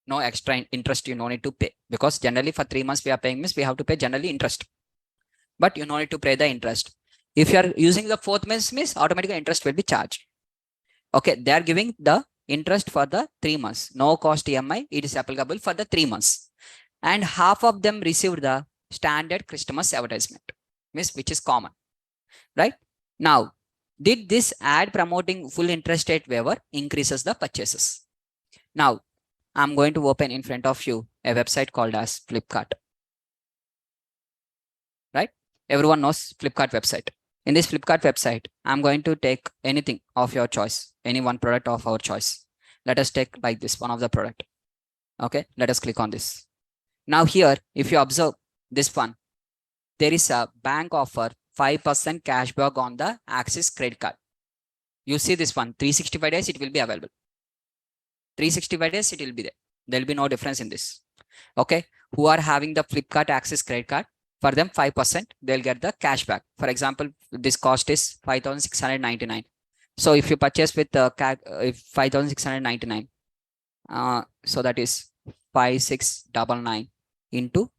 Speaker 2: No extra interest you no need to pay, because generally for 3 months we are paying, means we have to pay generally interest, but you no need to pay the interest. If you are using the 4th month, means automatically interest will be charged. Okay, they are giving the interest for the 3 months. No cost EMI, it is applicable for the 3 months. And half of them received the standard Christmas advertisement, means which is common, right? Now, did this ad promoting full interest rate waiver increases the purchases? Now, I'm going to open in front of you a website called as Flipkart. Right? Everyone knows Flipkart website. In this Flipkart website, I'm going to take anything of your choice, any one product of our choice. Let us take like this one of the product. Okay, let us click on this. Now here, if you observe this one, there is a bank offer 5% cashback on the Axis credit card. You see this one, 365 days, it will be available. 365 days, it will be there. There will be no difference in this. Okay, who are having the Flipkart Axis credit card, for them 5%, they'll get the cashback. For example, this cost is 5,699. So if you purchase with the 5,699, so that is 5,699 into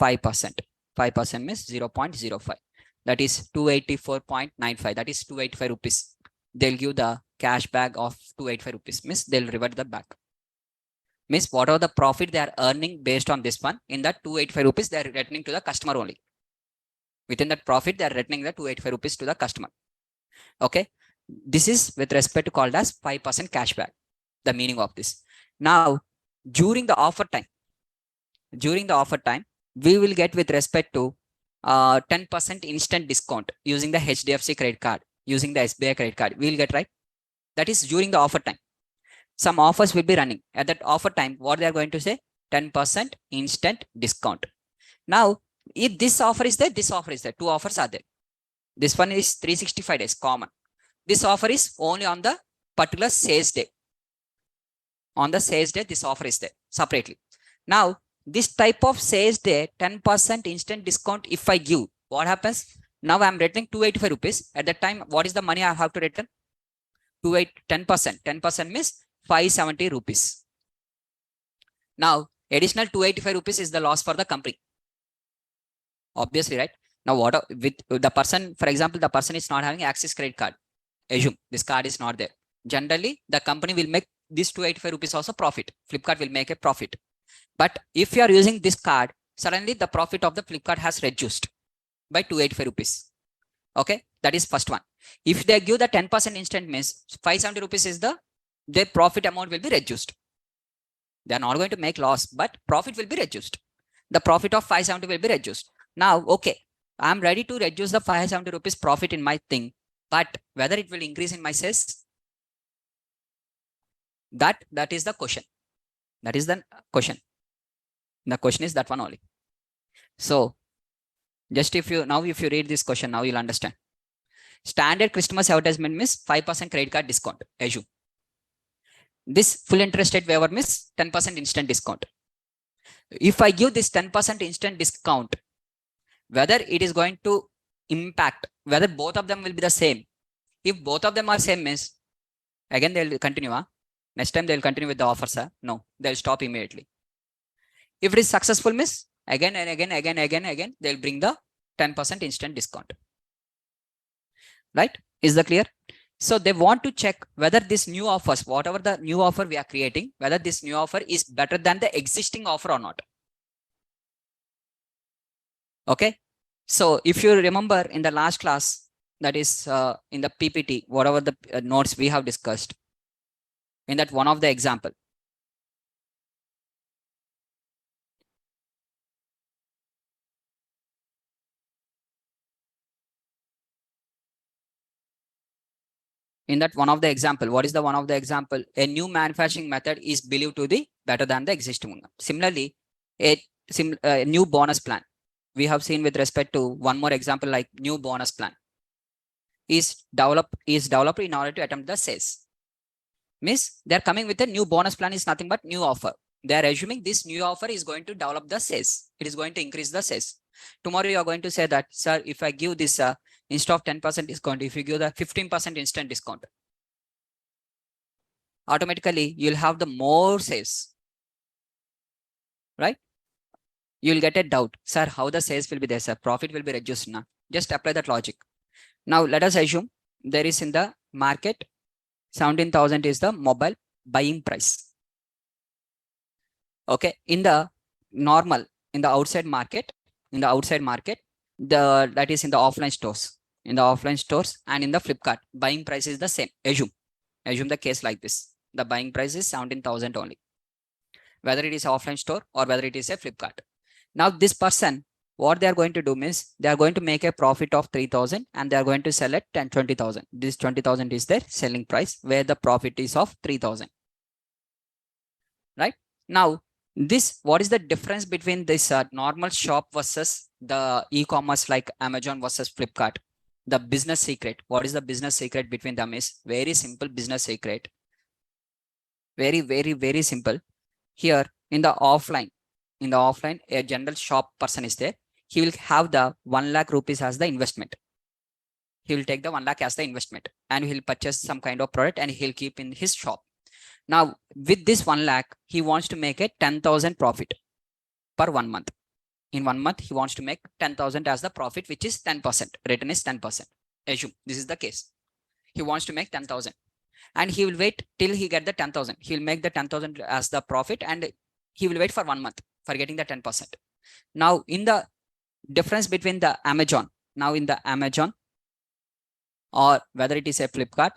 Speaker 2: 5%. 5% means 0.05. That is 284.95. That is 285 rupees. They'll give the cashback of 285 rupees. Means they'll revert the back. Means whatever the profit they are earning based on this one, in that 285 rupees, they are returning to the customer only. Within that profit, they are returning the 285 rupees to the customer. Okay. This is with respect to called as 5% cashback. The meaning of this. Now, during the offer time, we will get with respect to 10% instant discount using the HDFC credit card, using the SBI credit card. We will get, right? That is during the offer time. Some offers will be running. At that offer time, what they are going to say? 10% instant discount. Now, if this offer is there, this offer is there. 2 offers are there. This one is 365 days common. This offer is only on the particular sales day. On the sales day, this offer is there separately. Now, this type of sales day, 10% instant discount, if I give, what happens? Now I'm returning 285 rupees. At that time, what is the money I have to return? 10%. 10% means 570 rupees. Now, additional 285 rupees is the loss for the company. Obviously, right? Now, what with the person, for example, the person is not having Axis credit card. Assume this card is not there. Generally, the company will make this 285 rupees also profit. Flipkart will make a profit. But if you are using this card, suddenly the profit of the Flipkart has reduced by 285 rupees. Okay, that is first one. If they give the 10% instant, means 570 rupees is their profit amount will be reduced. They are not going to make loss, but profit will be reduced. The profit of 570 will be reduced. Now, okay, I'm ready to reduce the 570 rupees profit in my thing, but whether it will increase in my sales, that is the question. That is the question. The question is that one only. So, just if you read this question, now you'll understand. Standard Christmas advertisement means 5% credit card discount. Assume. This full interest rate waiver means 10% instant discount. If I give this 10% instant discount, whether it is going to impact, whether both of them will be the same. If both of them are same, means again they will continue. Next time they will continue with the offer, sir. No, they will stop immediately. If it is successful, means again and again, they will bring the 10% instant discount. Right? Is that clear? So they want to check whether this new offers, whatever the new offer we are creating, whether this new offer is better than the existing offer or not. Okay. So if you remember in the last class, that is in the PPT, whatever the notes we have discussed, in that one of the example, what is the one of the example? A new manufacturing method is believed to be better than the existing one. Similarly, a new bonus plan. We have seen with respect to one more example, like new bonus plan is developed in order to attempt the sales. Means they're coming with a new bonus plan is nothing but new offer. They are assuming this new offer is going to develop the sales. It is going to increase the sales. Tomorrow you are going to say that, sir, if I give this instead of 10% discount, if you give the 15% instant discount, automatically you'll have the more sales, right? You'll get a doubt, sir, how the sales will be there, sir? Profit will be reduced now. Just apply that logic. Now let us assume there is in the market 17,000 is the mobile buying price. Okay, in the normal, in the outside market, that is in the offline stores, and in the Flipkart, buying price is the same. Assume the case like this. The buying price is 17,000 only, whether it is offline store or whether it is a Flipkart. Now this person, what they are going to do means they are going to make a profit of 3,000 and they are going to sell at 20,000. This 20,000 is their selling price, where the profit is of 3,000. Right? Now, what is the difference between this normal shop versus the e-commerce like Amazon versus Flipkart? The business secret. What is the business secret between them is very simple business secret. Very, very, very simple. Here in the offline, a general shop person is there. He will have the 1 lakh rupees as the investment. He will take the 1 lakh as the investment and he'll purchase some kind of product and he'll keep in his shop. Now, with this 1 lakh, he wants to make a 10,000 profit per 1 month. In 1 month, he wants to make 10,000 as the profit, which is 10%. Written is 10%. Assume this is the case. He wants to make 10,000 and he will wait till he get the 10,000. He will make the 10,000 as the profit and he will wait for 1 month for getting the 10%. Now, in the difference between the Amazon, or whether it is a Flipkart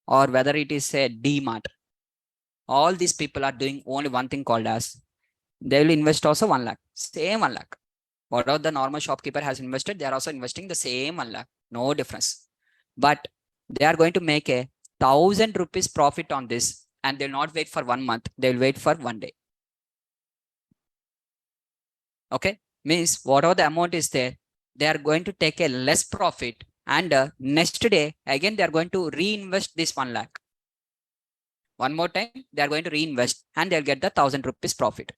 Speaker 2: or whether it is a DMart, all these people are doing only one thing called as they will invest also 1 lakh, same 1 lakh. Whatever the normal shopkeeper has invested, they are also investing the same 1 lakh, no difference. But they are going to make a 1,000 rupees profit on this and they'll not wait for 1 month, they will wait for 1 day. Okay, means whatever the amount is there, they are going to take a less profit and next day again they are going to reinvest this 1 lakh. One more time they are going to reinvest and they'll get the 1,000 rupees profit.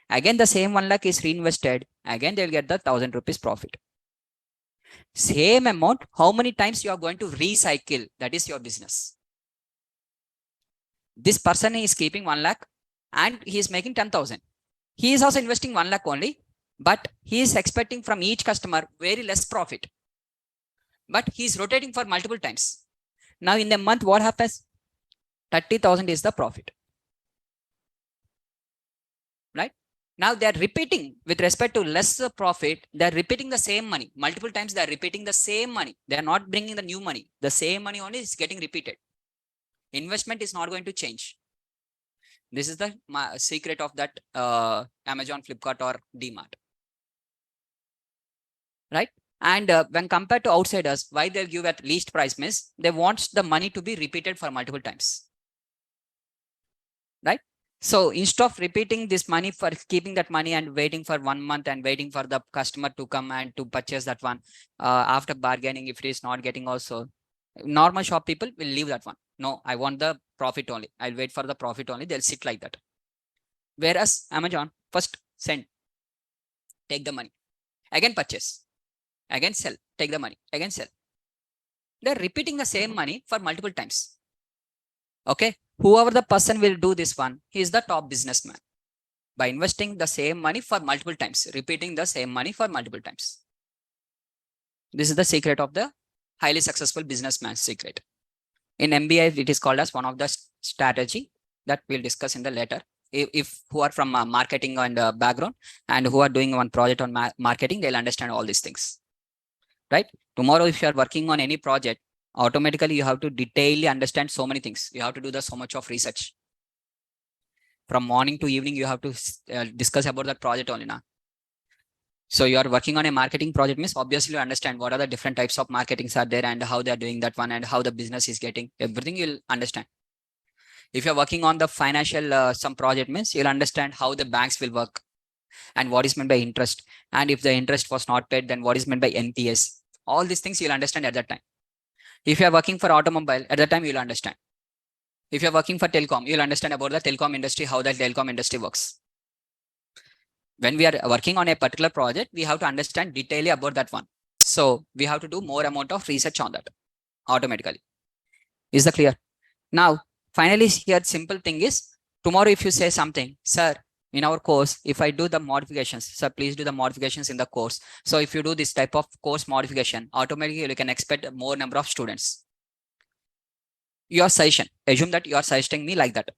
Speaker 2: Again the same 1 lakh is reinvested, again they'll get the 1,000 rupees profit. Same amount, how many times you are going to recycle, that is your business. This person is keeping 1 lakh and he is making 10,000. He is also investing 1 lakh only, but he is expecting from each customer very less profit. But he is rotating for multiple times. Now in the month, what happens? 30,000 is the profit. Right? Now they are repeating with respect to less profit. They are repeating the same money. Multiple times they are repeating the same money. They are not bringing the new money. The same money only is getting repeated. Investment is not going to change. This is the secret of that Amazon, Flipkart or DMart. Right? And when compared to outsiders, why they'll give at least price means they want the money to be repeated for multiple times. Right? So instead of repeating this money for keeping that money and waiting for 1 month and waiting for the customer to come and to purchase that one, after bargaining, if it is not getting also, normal shop people will leave that one. No, I want the profit only. I'll wait for the profit only. They'll sit like that. Whereas Amazon, first send, take the money, again purchase, again sell, take the money, again sell. They're repeating the same money for multiple times. Okay. Whoever the person will do this one, he is the top businessman by investing the same money for multiple times, repeating the same money for multiple times. This is the secret of the highly successful businessman's secret. In MBA, it is called as one of the strategy that we'll discuss in the later. If who are from marketing and background and who are doing one project on marketing, they'll understand all these things. Right? Tomorrow, if you are working on any project, automatically you have to detailedly understand so many things. You have to do so much of research. From morning to evening, you have to discuss about that project only now. So you are working on a marketing project means obviously you understand what are the different types of marketings are there and how they are doing that one and how the business is getting. Everything you'll understand. If you're working on the financial some project means you'll understand how the banks will work and what is meant by interest. And if the interest was not paid, then what is meant by NPS. All these things you'll understand at that time. If you're working for automobile, at that time you'll understand. If you're working for telecom, you'll understand about the telecom industry, how the telecom industry works. When we are working on a particular project, we have to understand detailedly about that one. So we have to do more amount of research on that automatically. Is that clear? Now, finally, here simple thing is, tomorrow if you say something, sir, in our course, if I do the modifications, sir, please do the modifications in the course. So if you do this type of course modification, automatically you can expect more number of students. Your suggestion, assume that you are suggesting me like that.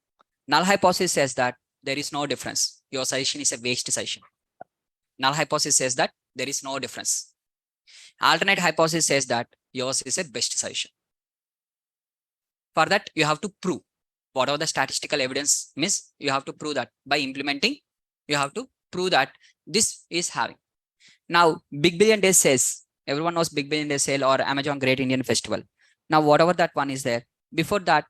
Speaker 2: Null hypothesis says that there is no difference. Your suggestion is a waste suggestion. Null hypothesis says that there is no difference. Alternate hypothesis says that yours is a best suggestion. For that, you have to prove whatever the statistical evidence means. You have to prove that by implementing, you have to prove that this is having. Now, Big Billion Days says, everyone knows Big Billion Day sale or Amazon Great Indian Festival. Now, whatever that one is there, before that,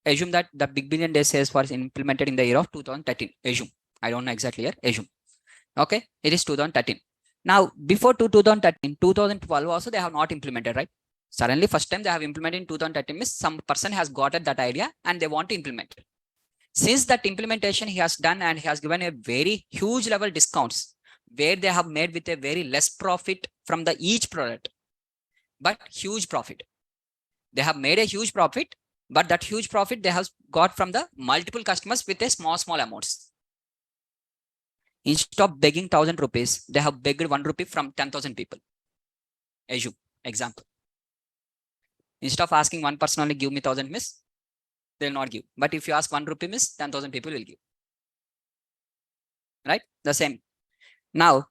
Speaker 2: assume that the Big Billion Day sales was implemented in the year of 2013. Assume. I don't know exactly here. Assume. Okay. It is 2013. Now, before 2013, 2012 also they have not implemented, right? Suddenly, first time they have implemented in 2013 means some person has gotten that idea and they want to implement it. Since that implementation he has done and he has given a very huge level discounts where they have made with a very less profit from the each product, but huge profit. They have made a huge profit, but that huge profit they have got from the multiple customers with a small amounts. Instead of begging 1,000 rupees, they have begged 1 rupee from 10,000 people. Assume, example. Instead of asking one person only give me 1,000 miss, they'll not give. But if you ask 1 rupee miss, 10,000 people will give. Right? The same. Now,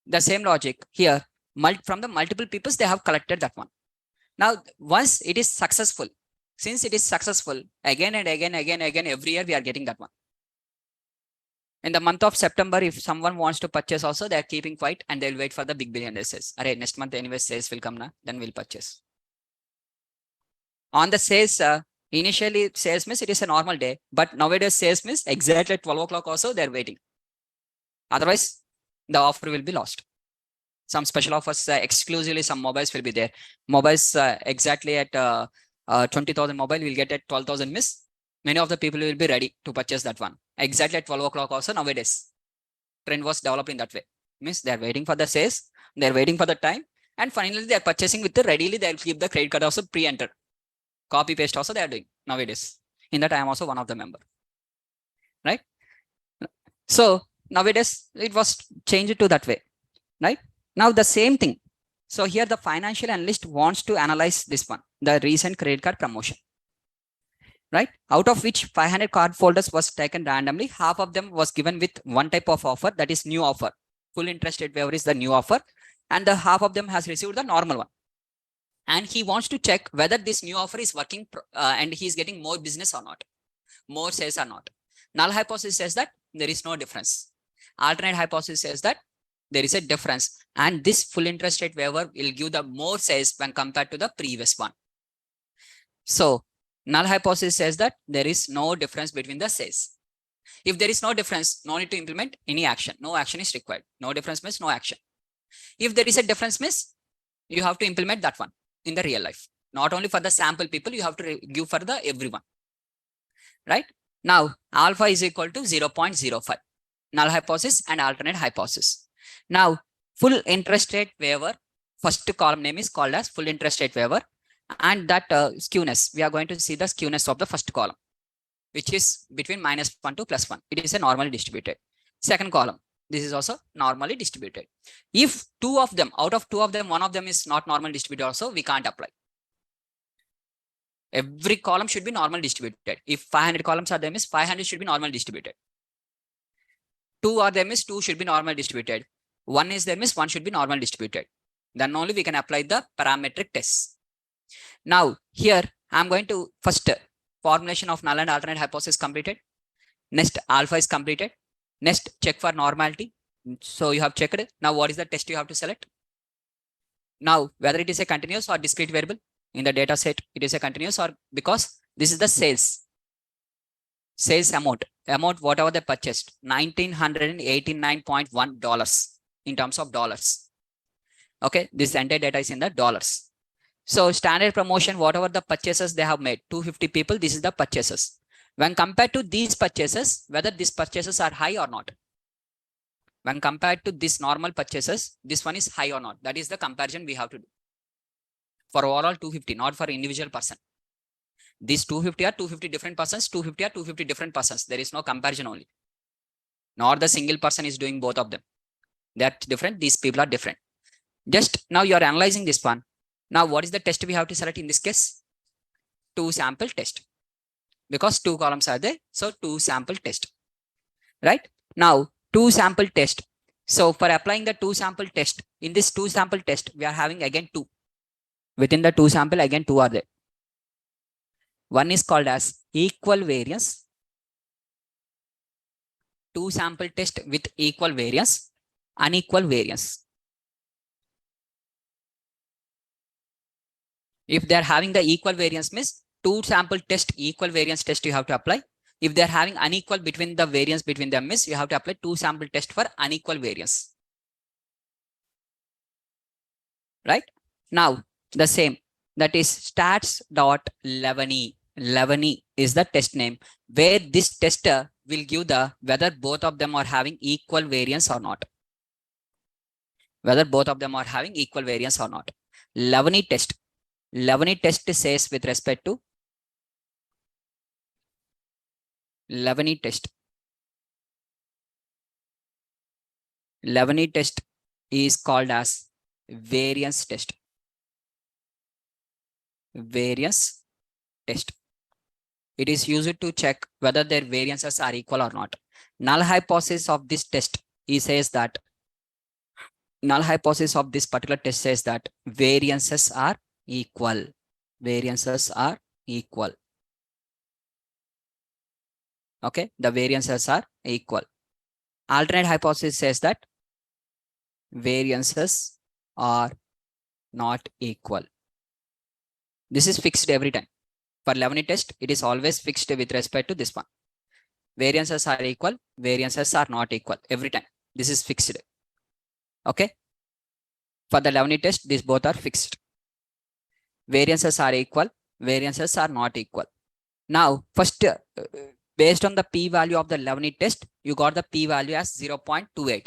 Speaker 2: the same logic here, from the multiple peoples, they have collected that one. Now, once it is successful, since it is successful, again and again, every year we are getting that one. In the month of September, if someone wants to purchase also, they are keeping quiet and they'll wait for the Big Billion Day sales. Alright, next month anyway sales will come now, then we'll purchase. On the sales, initially sales means it is a normal day, but nowadays sales means exactly at 12 o'clock also they're waiting. Otherwise, the offer will be lost. Some special offers, exclusively some mobiles will be there. Mobiles exactly at 20,000 mobile will get at 12,000 miss. Many of the people will be ready to purchase that one. Exactly at 12 o'clock also nowadays. Trend was developed in that way. Means they're waiting for the sales, they're waiting for the time, and finally they're purchasing with the readily, they'll keep the credit card also pre-enter. Copy paste also they are doing nowadays. In that I am also one of the member. Right? So nowadays it was changed to that way. Right? Now the same thing. So here the financial analyst wants to analyze this one, the recent credit card promotion. Right? Out of which 500 card folders was taken randomly. Half of them was given with one type of offer, that is new offer. Full interest rate waiver is the new offer. And the half of them has received the normal one. And he wants to check whether this new offer is working and he's getting more business or not, more sales or not. Null hypothesis says that there is no difference. Alternate hypothesis says that there is a difference. And this full interest rate waiver will give the more sales when compared to the previous one. So null hypothesis says that there is no difference between the sales. If there is no difference, no need to implement any action. No action is required. No difference means no action. If there is a difference means you have to implement that one in the real life. Not only for the sample people, you have to give for the everyone. Right? Now, alpha is equal to 0.05. Null hypothesis and alternate hypothesis. Now, full interest rate waiver, first column name is called as full interest rate waiver. And that skewness, we are going to see the skewness of the first column, which is between -1 to +1. It is a normally distributed. Second column, this is also normally distributed. If two of them, out of two of them, one of them is not normally distributed also, we can't apply. Every column should be normally distributed. If 500 columns are there, means 500 should be normally distributed. 2 are there, means 2 should be normally distributed. 1 is there, means 1 should be normally distributed. Then only we can apply the parametric test. Now, here I'm going to first formulation of null and alternate hypothesis completed. Next, alpha is completed. Next, check for normality. So you have checked it. Now, what is the test you have to select? Now, whether it is a continuous or discrete variable in the data set, it is a continuous, or because this is the sales amount, whatever they purchased, $1,989.1 in terms of dollars. Okay, this entire data is in the dollars. So standard promotion, whatever the purchases they have made, 250 people, this is the purchases. When compared to these purchases, whether these purchases are high or not. When compared to this normal purchases, this one is high or not. That is the comparison we have to do. For overall 250, not for individual person. These 250 are 250 different persons, 250 are 250 different persons. There is no comparison only. Nor the single person is doing both of them. They are different. These people are different. Just now you are analyzing this one. Now what is the test we have to select in this case? 2 sample test. Because 2 columns are there. So 2 sample test. Right? Now 2 sample test. So for applying the 2 sample test, in this 2 sample test, we are having again 2. Within the 2 sample, again 2 are there. One is called as equal variance. 2 sample test with equal variance, unequal variance. If they are having the equal variance means 2 sample test equal variance test you have to apply. If they are having unequal between the variance between them means you have to apply 2 sample test for unequal variance. Right? Now the same, that is stats.11e. 11e is the test name where this tester will give the whether both of them are having equal variance or not. Whether both of them are having equal variance or not. 11e test. 11e test says with respect to 11e test. 11e test is called as variance test. Variance test. It is used to check whether their variances are equal or not. Null hypothesis of this test, he says that null hypothesis of this particular test says that variances are equal. Variances are equal. Okay, the variances are equal. Alternate hypothesis says that variances are not equal. This is fixed every time. For 11e test, it is always fixed with respect to this one. Variances are equal, variances are not equal every time. This is fixed. Okay. For the 11e test, these both are fixed. Variances are equal, variances are not equal. Now, first, based on the p-value of the 11e test, you got the p-value as 0.28.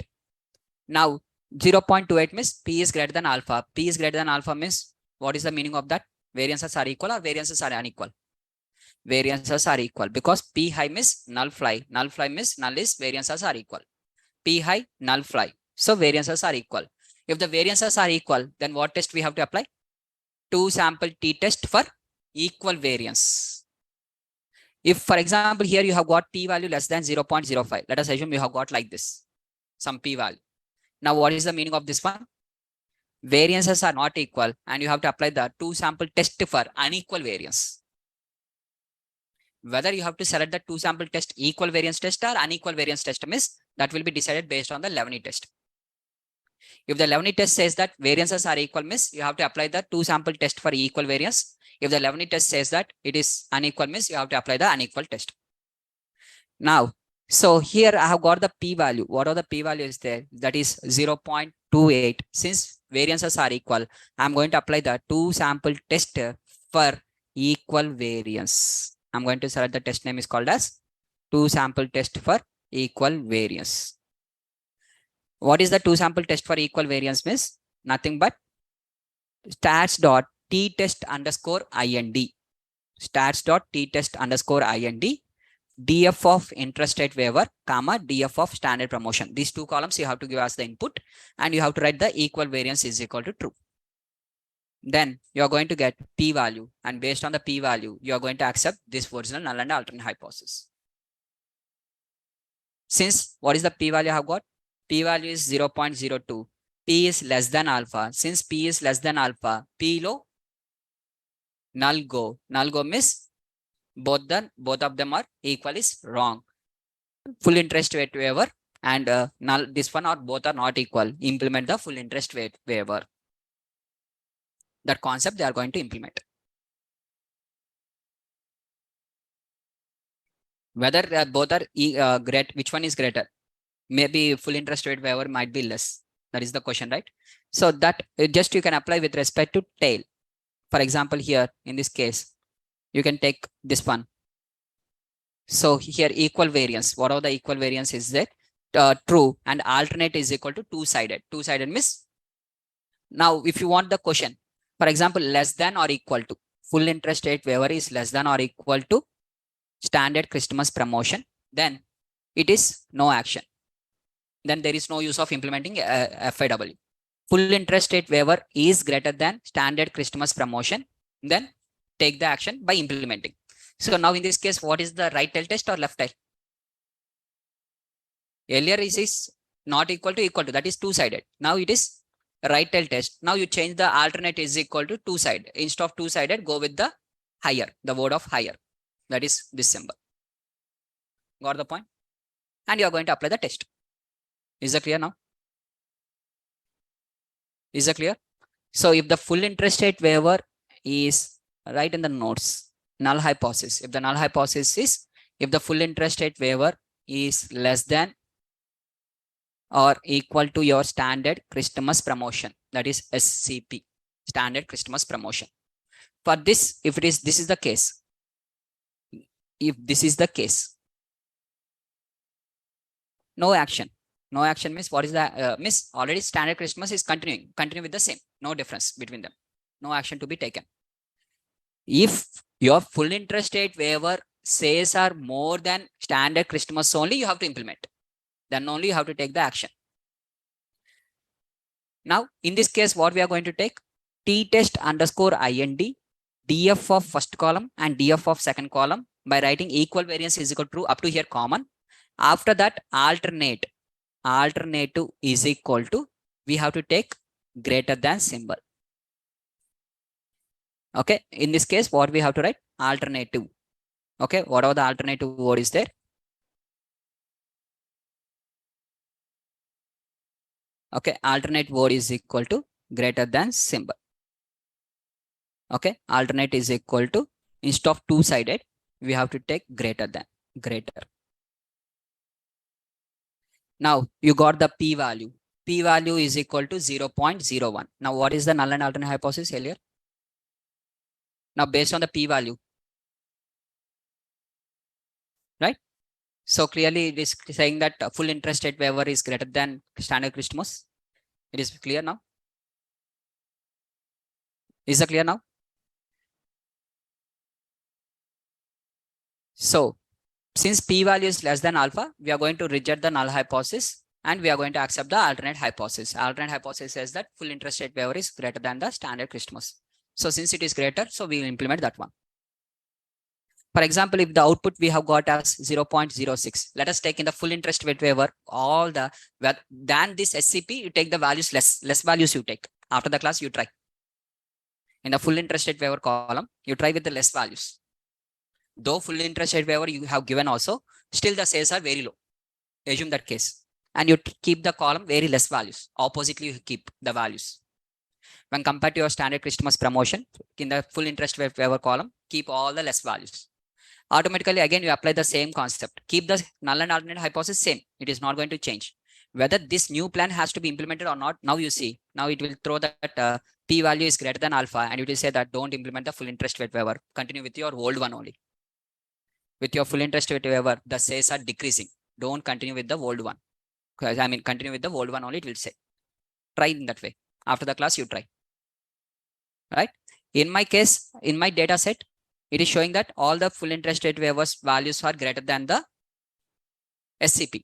Speaker 2: Now, 0.28 means p is greater than alpha. P is greater than alpha means what is the meaning of that? Variances are equal or variances are unequal? Variances are equal because p high means null fly. Null fly means null is variances are equal. P high, null fly. So variances are equal. If the variances are equal, then what test we have to apply? 2 sample t test for equal variance. If, for example, here you have got p-value less than 0.05. Let us assume you have got like this, some p-value. Now, what is the meaning of this one? Variances are not equal and you have to apply the 2 sample test for unequal variance. Whether you have to select the 2 sample test equal variance test or unequal variance test means that will be decided based on the 11e test. If the 11e test says that variances are equal means you have to apply the 2 sample test for equal variance. If the 11e test says that it is unequal means you have to apply the unequal test. Now, so here I have got the p-value. What are the p-value is there? That is 0.28. Since variances are equal, I'm going to apply the 2 sample test for equal variance. I'm going to select the test name is called as 2 sample test for equal variance. What is the 2 sample test for equal variance means? Nothing but stats.t_test_ind. Stats.t_test_ind. DF of interest rate waiver, comma, DF of standard promotion. These 2 columns you have to give as the input and you have to write the equal variance is equal to true. Then you are going to get p-value and based on the p-value, you are going to accept this original null and alternate hypothesis. Since what is the p-value I have got? P-value is 0.02. P is less than alpha. Since P is less than alpha, P low, null go. Null go means both of them are equal is wrong. Full interest rate waiver and null, this one or both are not equal. Implement the full interest rate waiver. That concept they are going to implement. Whether both are great, which one is greater? Maybe full interest rate waiver might be less. That is the question, right? So that just you can apply with respect to tail. For example, here in this case, you can take this one. So here equal variance. What are the equal variance is there? true and alternate is equal to two-sided. Two-sided means, now if you want the question, for example, less than or equal to, full interest rate waiver is less than or equal to standard Christmas promotion, then it is no action. Then there is no use of implementing FIW. Full interest rate waiver is greater than standard Christmas promotion, then take the action by implementing. So now in this case, what is the right tail test or left tail? Earlier is not equal to, that is two-sided. Now it is right tail test. Now you change the alternate is equal to two-sided. Instead of two-sided, go with the higher, the word of higher. That is this symbol. Got the point? And you are going to apply the test. Is that clear now? Is that clear? So if the full interest rate waiver is right in the notes, null hypothesis. If the null hypothesis is, if the full interest rate waiver is less than or equal to your standard Christmas promotion, that is SCP, standard Christmas promotion. For this, if it is, this is the case. If this is the case, no action. No action means what is the means already standard Christmas is continue with the same, no difference between them, no action to be taken. If your full interest rate waiver says are more than standard Christmas only, you have to implement. Then only you have to take the action. Now in this case, what we are going to take, t-test underscore ind, df of first column and df of second column by writing equal variance is equal to true up to here common. After that, alternative is equal to, we have to take greater than symbol. Okay, in this case, what we have to write, alternative. Okay, whatever the alternative word is there. Okay, alternate word is equal to greater than symbol. Okay, alternate is equal to, instead of two-sided, we have to take greater than, greater. Now you got the p-value. P-value is equal to 0.01. Now what is the null and alternate hypothesis earlier? Now based on the p-value, right? So clearly it is saying that full interest rate waiver is greater than standard Christmas. It is clear now? Is it clear now? So since p-value is less than alpha, we are going to reject the null hypothesis and we are going to accept the alternate hypothesis. Alternate hypothesis says that full interest rate waiver is greater than the standard Christmas. So since it is greater, so we will implement that one. For example, if the output we have got as 0.06, let us take in the full interest rate waiver, all the, than this SCP, you take the values less values you take. After the class, you try. In the full interest rate waiver column, you try with the less values. Though full interest rate waiver you have given also, still the sales are very low. Assume that case. And you keep the column very less values. Oppositely, you keep the values. When compared to your standard Christmas promotion, in the full interest rate waiver column, keep all the less values. Automatically, again, you apply the same concept. Keep the null and alternate hypothesis same. It is not going to change. Whether this new plan has to be implemented or not, now you see. Now it will throw that p-value is greater than alpha, and it will say that don't implement the full interest rate waiver. Continue with your old one only. With your full interest rate waiver, the sales are decreasing. Don't continue with the old one. I mean, continue with the old one only, it will say. Try in that way. After the class, you try. Right? In my case, in my data set, it is showing that all the full interest rate waivers values are greater than the SCP.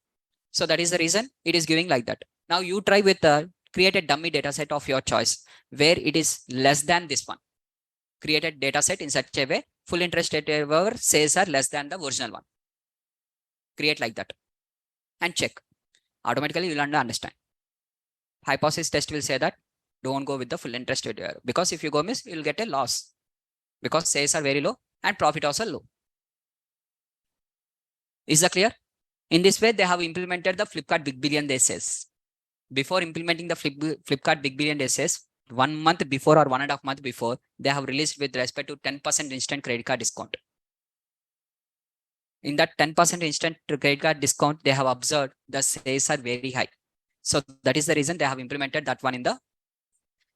Speaker 2: So that is the reason it is giving like that. Now you try with create a dummy data set of your choice where it is less than this one. Create a data set in such a way full interest rate waiver sales are less than the original one. Create like that and check. Automatically you will understand. Hypothesis test will say that don't go with the full interest rate waiver, because if you go miss, you will get a loss because sales are very low and profit also low. Is that clear? In this way, they have implemented the Flipkart Big Billion Day sales. Before implementing the Flipkart Big Billion Day sales, 1 month before or 1.5 months before, they have released with respect to 10% instant credit card discount. In that 10% instant credit card discount, they have observed the sales are very high. So that is the reason they have implemented that one in the.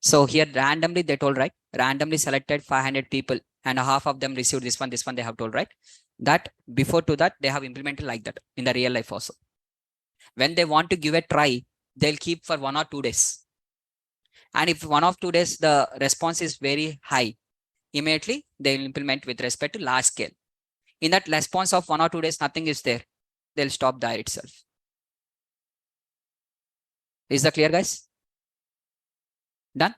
Speaker 2: So here randomly they told, right? Randomly selected 500 people and half of them received this one they have told, right? That before to that, they have implemented like that in the real life also. When they want to give a try, they'll keep for 1 or 2 days. And if 1 or 2 days, the response is very high, immediately they will implement with respect to large scale. In that response of 1 or 2 days, nothing is there. They'll stop there itself. Is that clear, guys? Done?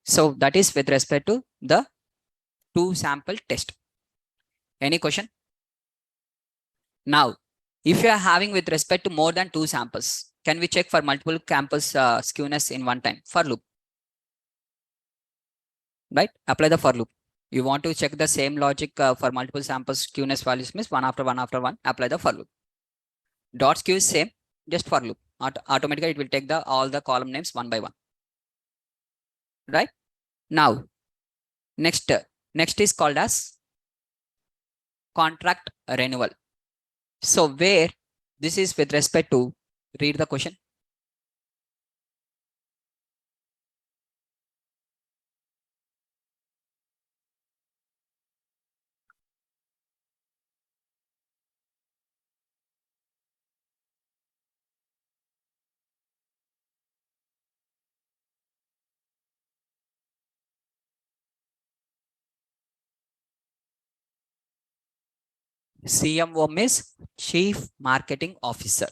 Speaker 2: So that is with respect to the 2 sample test. Any question? Now, if you are having with respect to more than 2 samples, can we check for multiple campus skewness in one time? For loop. Right? Apply the for loop. You want to check the same logic for multiple samples skewness values means one after one after one. Apply the for loop. Dot skew is same, just for loop. Automatically it will take the all the column names one by one. Right? Now, next is called as contract renewal. So where this is with respect to, read the question. CMO means Chief Marketing Officer.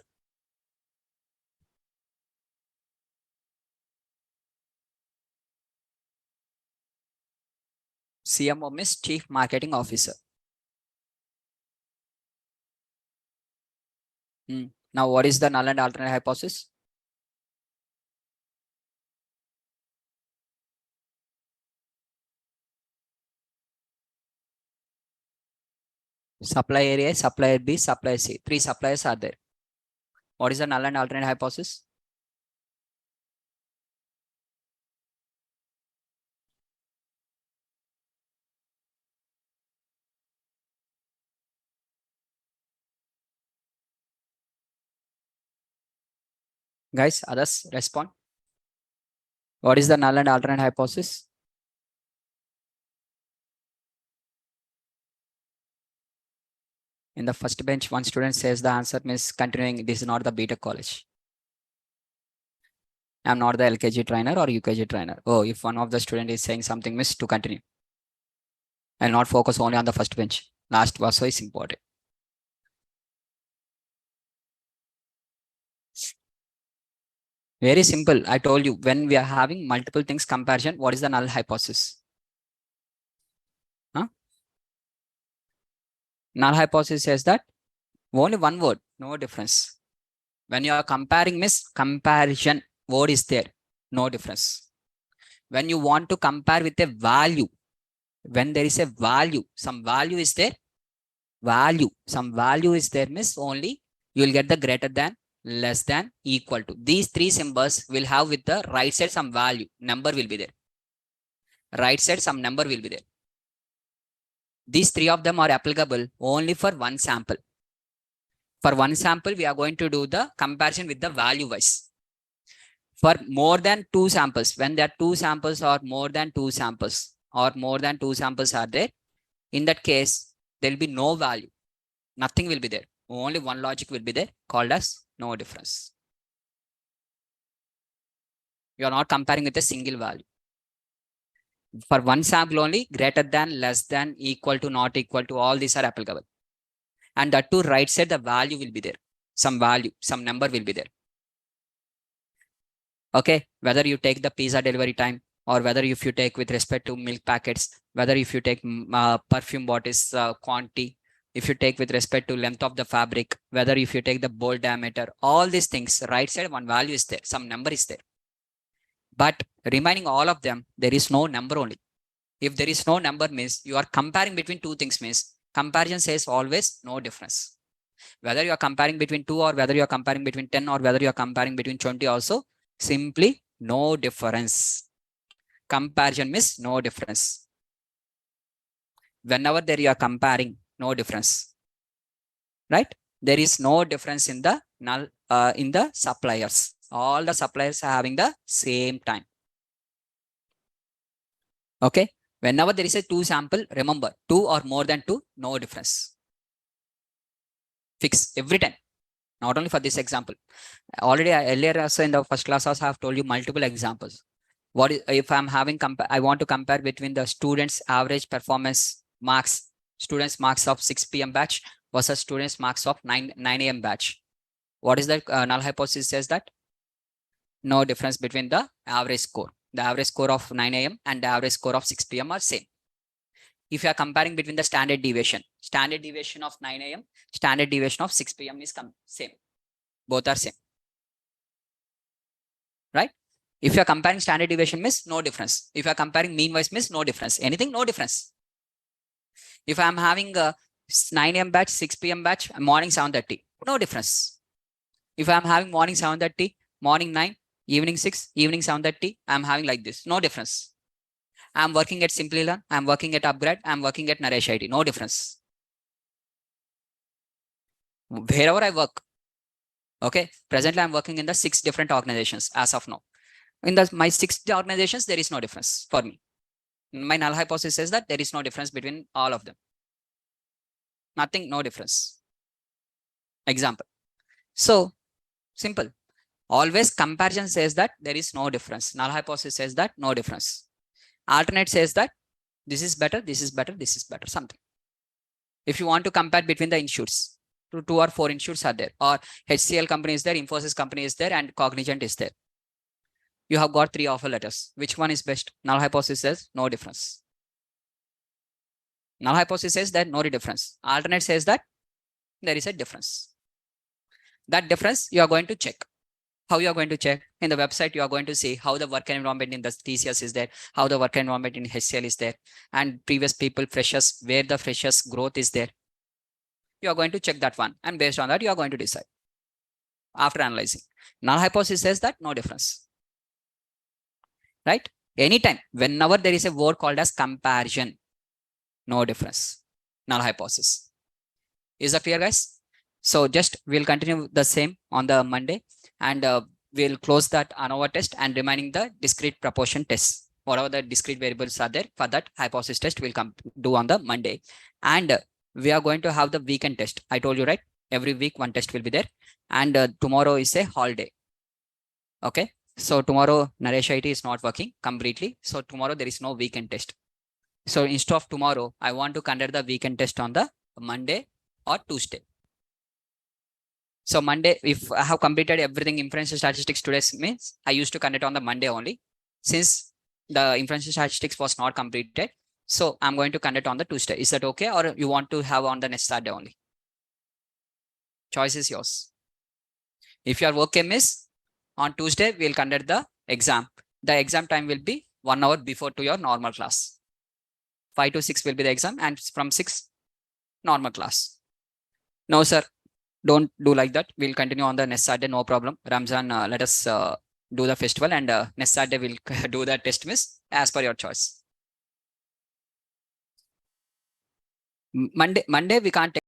Speaker 2: CMO means Chief Marketing Officer. Now, what is the null and alternate hypothesis? Supplier A, supplier B, supplier C. 3 suppliers are there. What is the null and alternate hypothesis? Guys, others respond. What is the null and alternate hypothesis? In the first bench, one student says the answer means continuing. This is not the BTech college. I'm not the LKG trainer or UKG trainer. Oh, if one of the student is saying something means to continue. I'll not focus only on the first bench. Last also is important. Very simple. I told you, when we are having multiple things comparison, what is the null hypothesis? Huh? Null hypothesis says that only one word, no difference. When you are comparing means comparison word is there, no difference. When you want to compare with a value, when there is a value, some value is there, some value is there means only you will get the greater than, less than, equal to. These 3 symbols will have with the right side some value, number will be there. Right side some number will be there. These 3 of them are applicable only for one sample. For one sample, we are going to do the comparison with the value wise. For more than 2 samples, when there are 2 samples or more than 2 samples or more than 2 samples are there, in that case, there will be no value. Nothing will be there. Only one logic will be there, called as no difference. You are not comparing with a single value. For one sample only, greater than, less than, equal to, not equal to, all these are applicable. And that to right side, the value will be there. Some value, some number will be there. Okay, whether you take the pizza delivery time, or whether if you take with respect to milk packets, whether if you take perfume bottles quantity, if you take with respect to length of the fabric, whether if you take the bolt diameter, all these things, right side one value is there, some number is there. But remaining all of them, there is no number only. If there is no number means you are comparing between 2 things means comparison says always no difference. Whether you are comparing between 2 or whether you are comparing between 10 or whether you are comparing between 20 also, simply no difference. Comparison means no difference. Whenever there you are comparing, no difference. Right? There is no difference in the null in the suppliers. All the suppliers are having the same time. Okay. Whenever there is a 2 sample, remember 2 or more than 2, no difference. Fix every time. Not only for this example. Already earlier also in the first class also I have told you multiple examples. What is, if I'm having I want to compare between the students average performance marks, students marks of 6 p.m. batch versus students marks of 9 a.m. batch. What is the null hypothesis says that no difference between the average score. The average score of 9 a.m. and the average score of 6 p.m. are same. If you are comparing between the standard deviation of 9 a.m., standard deviation of 6 p.m. is same. Both are same. Right? If you are comparing standard deviation means no difference. If you are comparing mean wise means no difference. Anything, no difference. If I am having a 9 a.m. batch, 6 p.m. batch, morning 7:30, no difference. If I am having morning 7:30, morning 9, evening 6, evening 7:30, I am having like this, no difference. I am working at Simplilearn, I am working at Upgrad, I am working at Naresh IT, no difference. Wherever I work, okay, presently I am working in the 6 different organizations as of now. In my 6 organizations, there is no difference for me. My null hypothesis says that there is no difference between all of them. Nothing, no difference. Example. So, simple. Always comparison says that there is no difference. Null hypothesis says that no difference. Alternate says that this is better, this is better, this is better, something. If you want to compare between the institutes, 2 or 4 institutes are there, or HCL company is there, Infosys company is there, and Cognizant is there. You have got 3 offer letters. Which one is best? Null hypothesis says no difference. Null hypothesis says that no difference. Alternate says that there is a difference. That difference you are going to check. How you are going to check? In the website, you are going to see how the work environment in the TCS is there, how the work environment in HCL is there, and previous people, freshers, where the freshers growth is there. You are going to check that one, and based on that, you are going to decide after analyzing. Null hypothesis says that no difference. Right? Anytime, whenever there is a word called as comparison, no difference. Null hypothesis. Is that clear, guys? So just we'll continue the same on the Monday, and we'll close that ANOVA test and remaining the discrete proportion test. Whatever the discrete variables are there for that hypothesis test, we'll do on the Monday. And we are going to have the weekend test. I told you, right? Every week one test will be there. And tomorrow is a holiday. Okay. So tomorrow Naresh IT is not working completely. So tomorrow there is no weekend test. So instead of tomorrow, I want to conduct the weekend test on the Monday or Tuesday. So Monday, if I have completed everything inferential statistics today means I used to conduct on the Monday only. Since the inferential statistics was not completed, so I'm going to conduct on the Tuesday. Is that okay? Or you want to have on the next Saturday only? Choice is yours. If you are okay miss, on Tuesday, we'll conduct the exam. The exam time will be 1 hour before to your normal class. 5 to 6 will be the exam, and from 6, normal class. No, sir. Don't do like that. We'll continue on the next Saturday, no problem. Ramzan, let us do the festival, and next Saturday we'll do the test miss as per your choice. Monday we can't take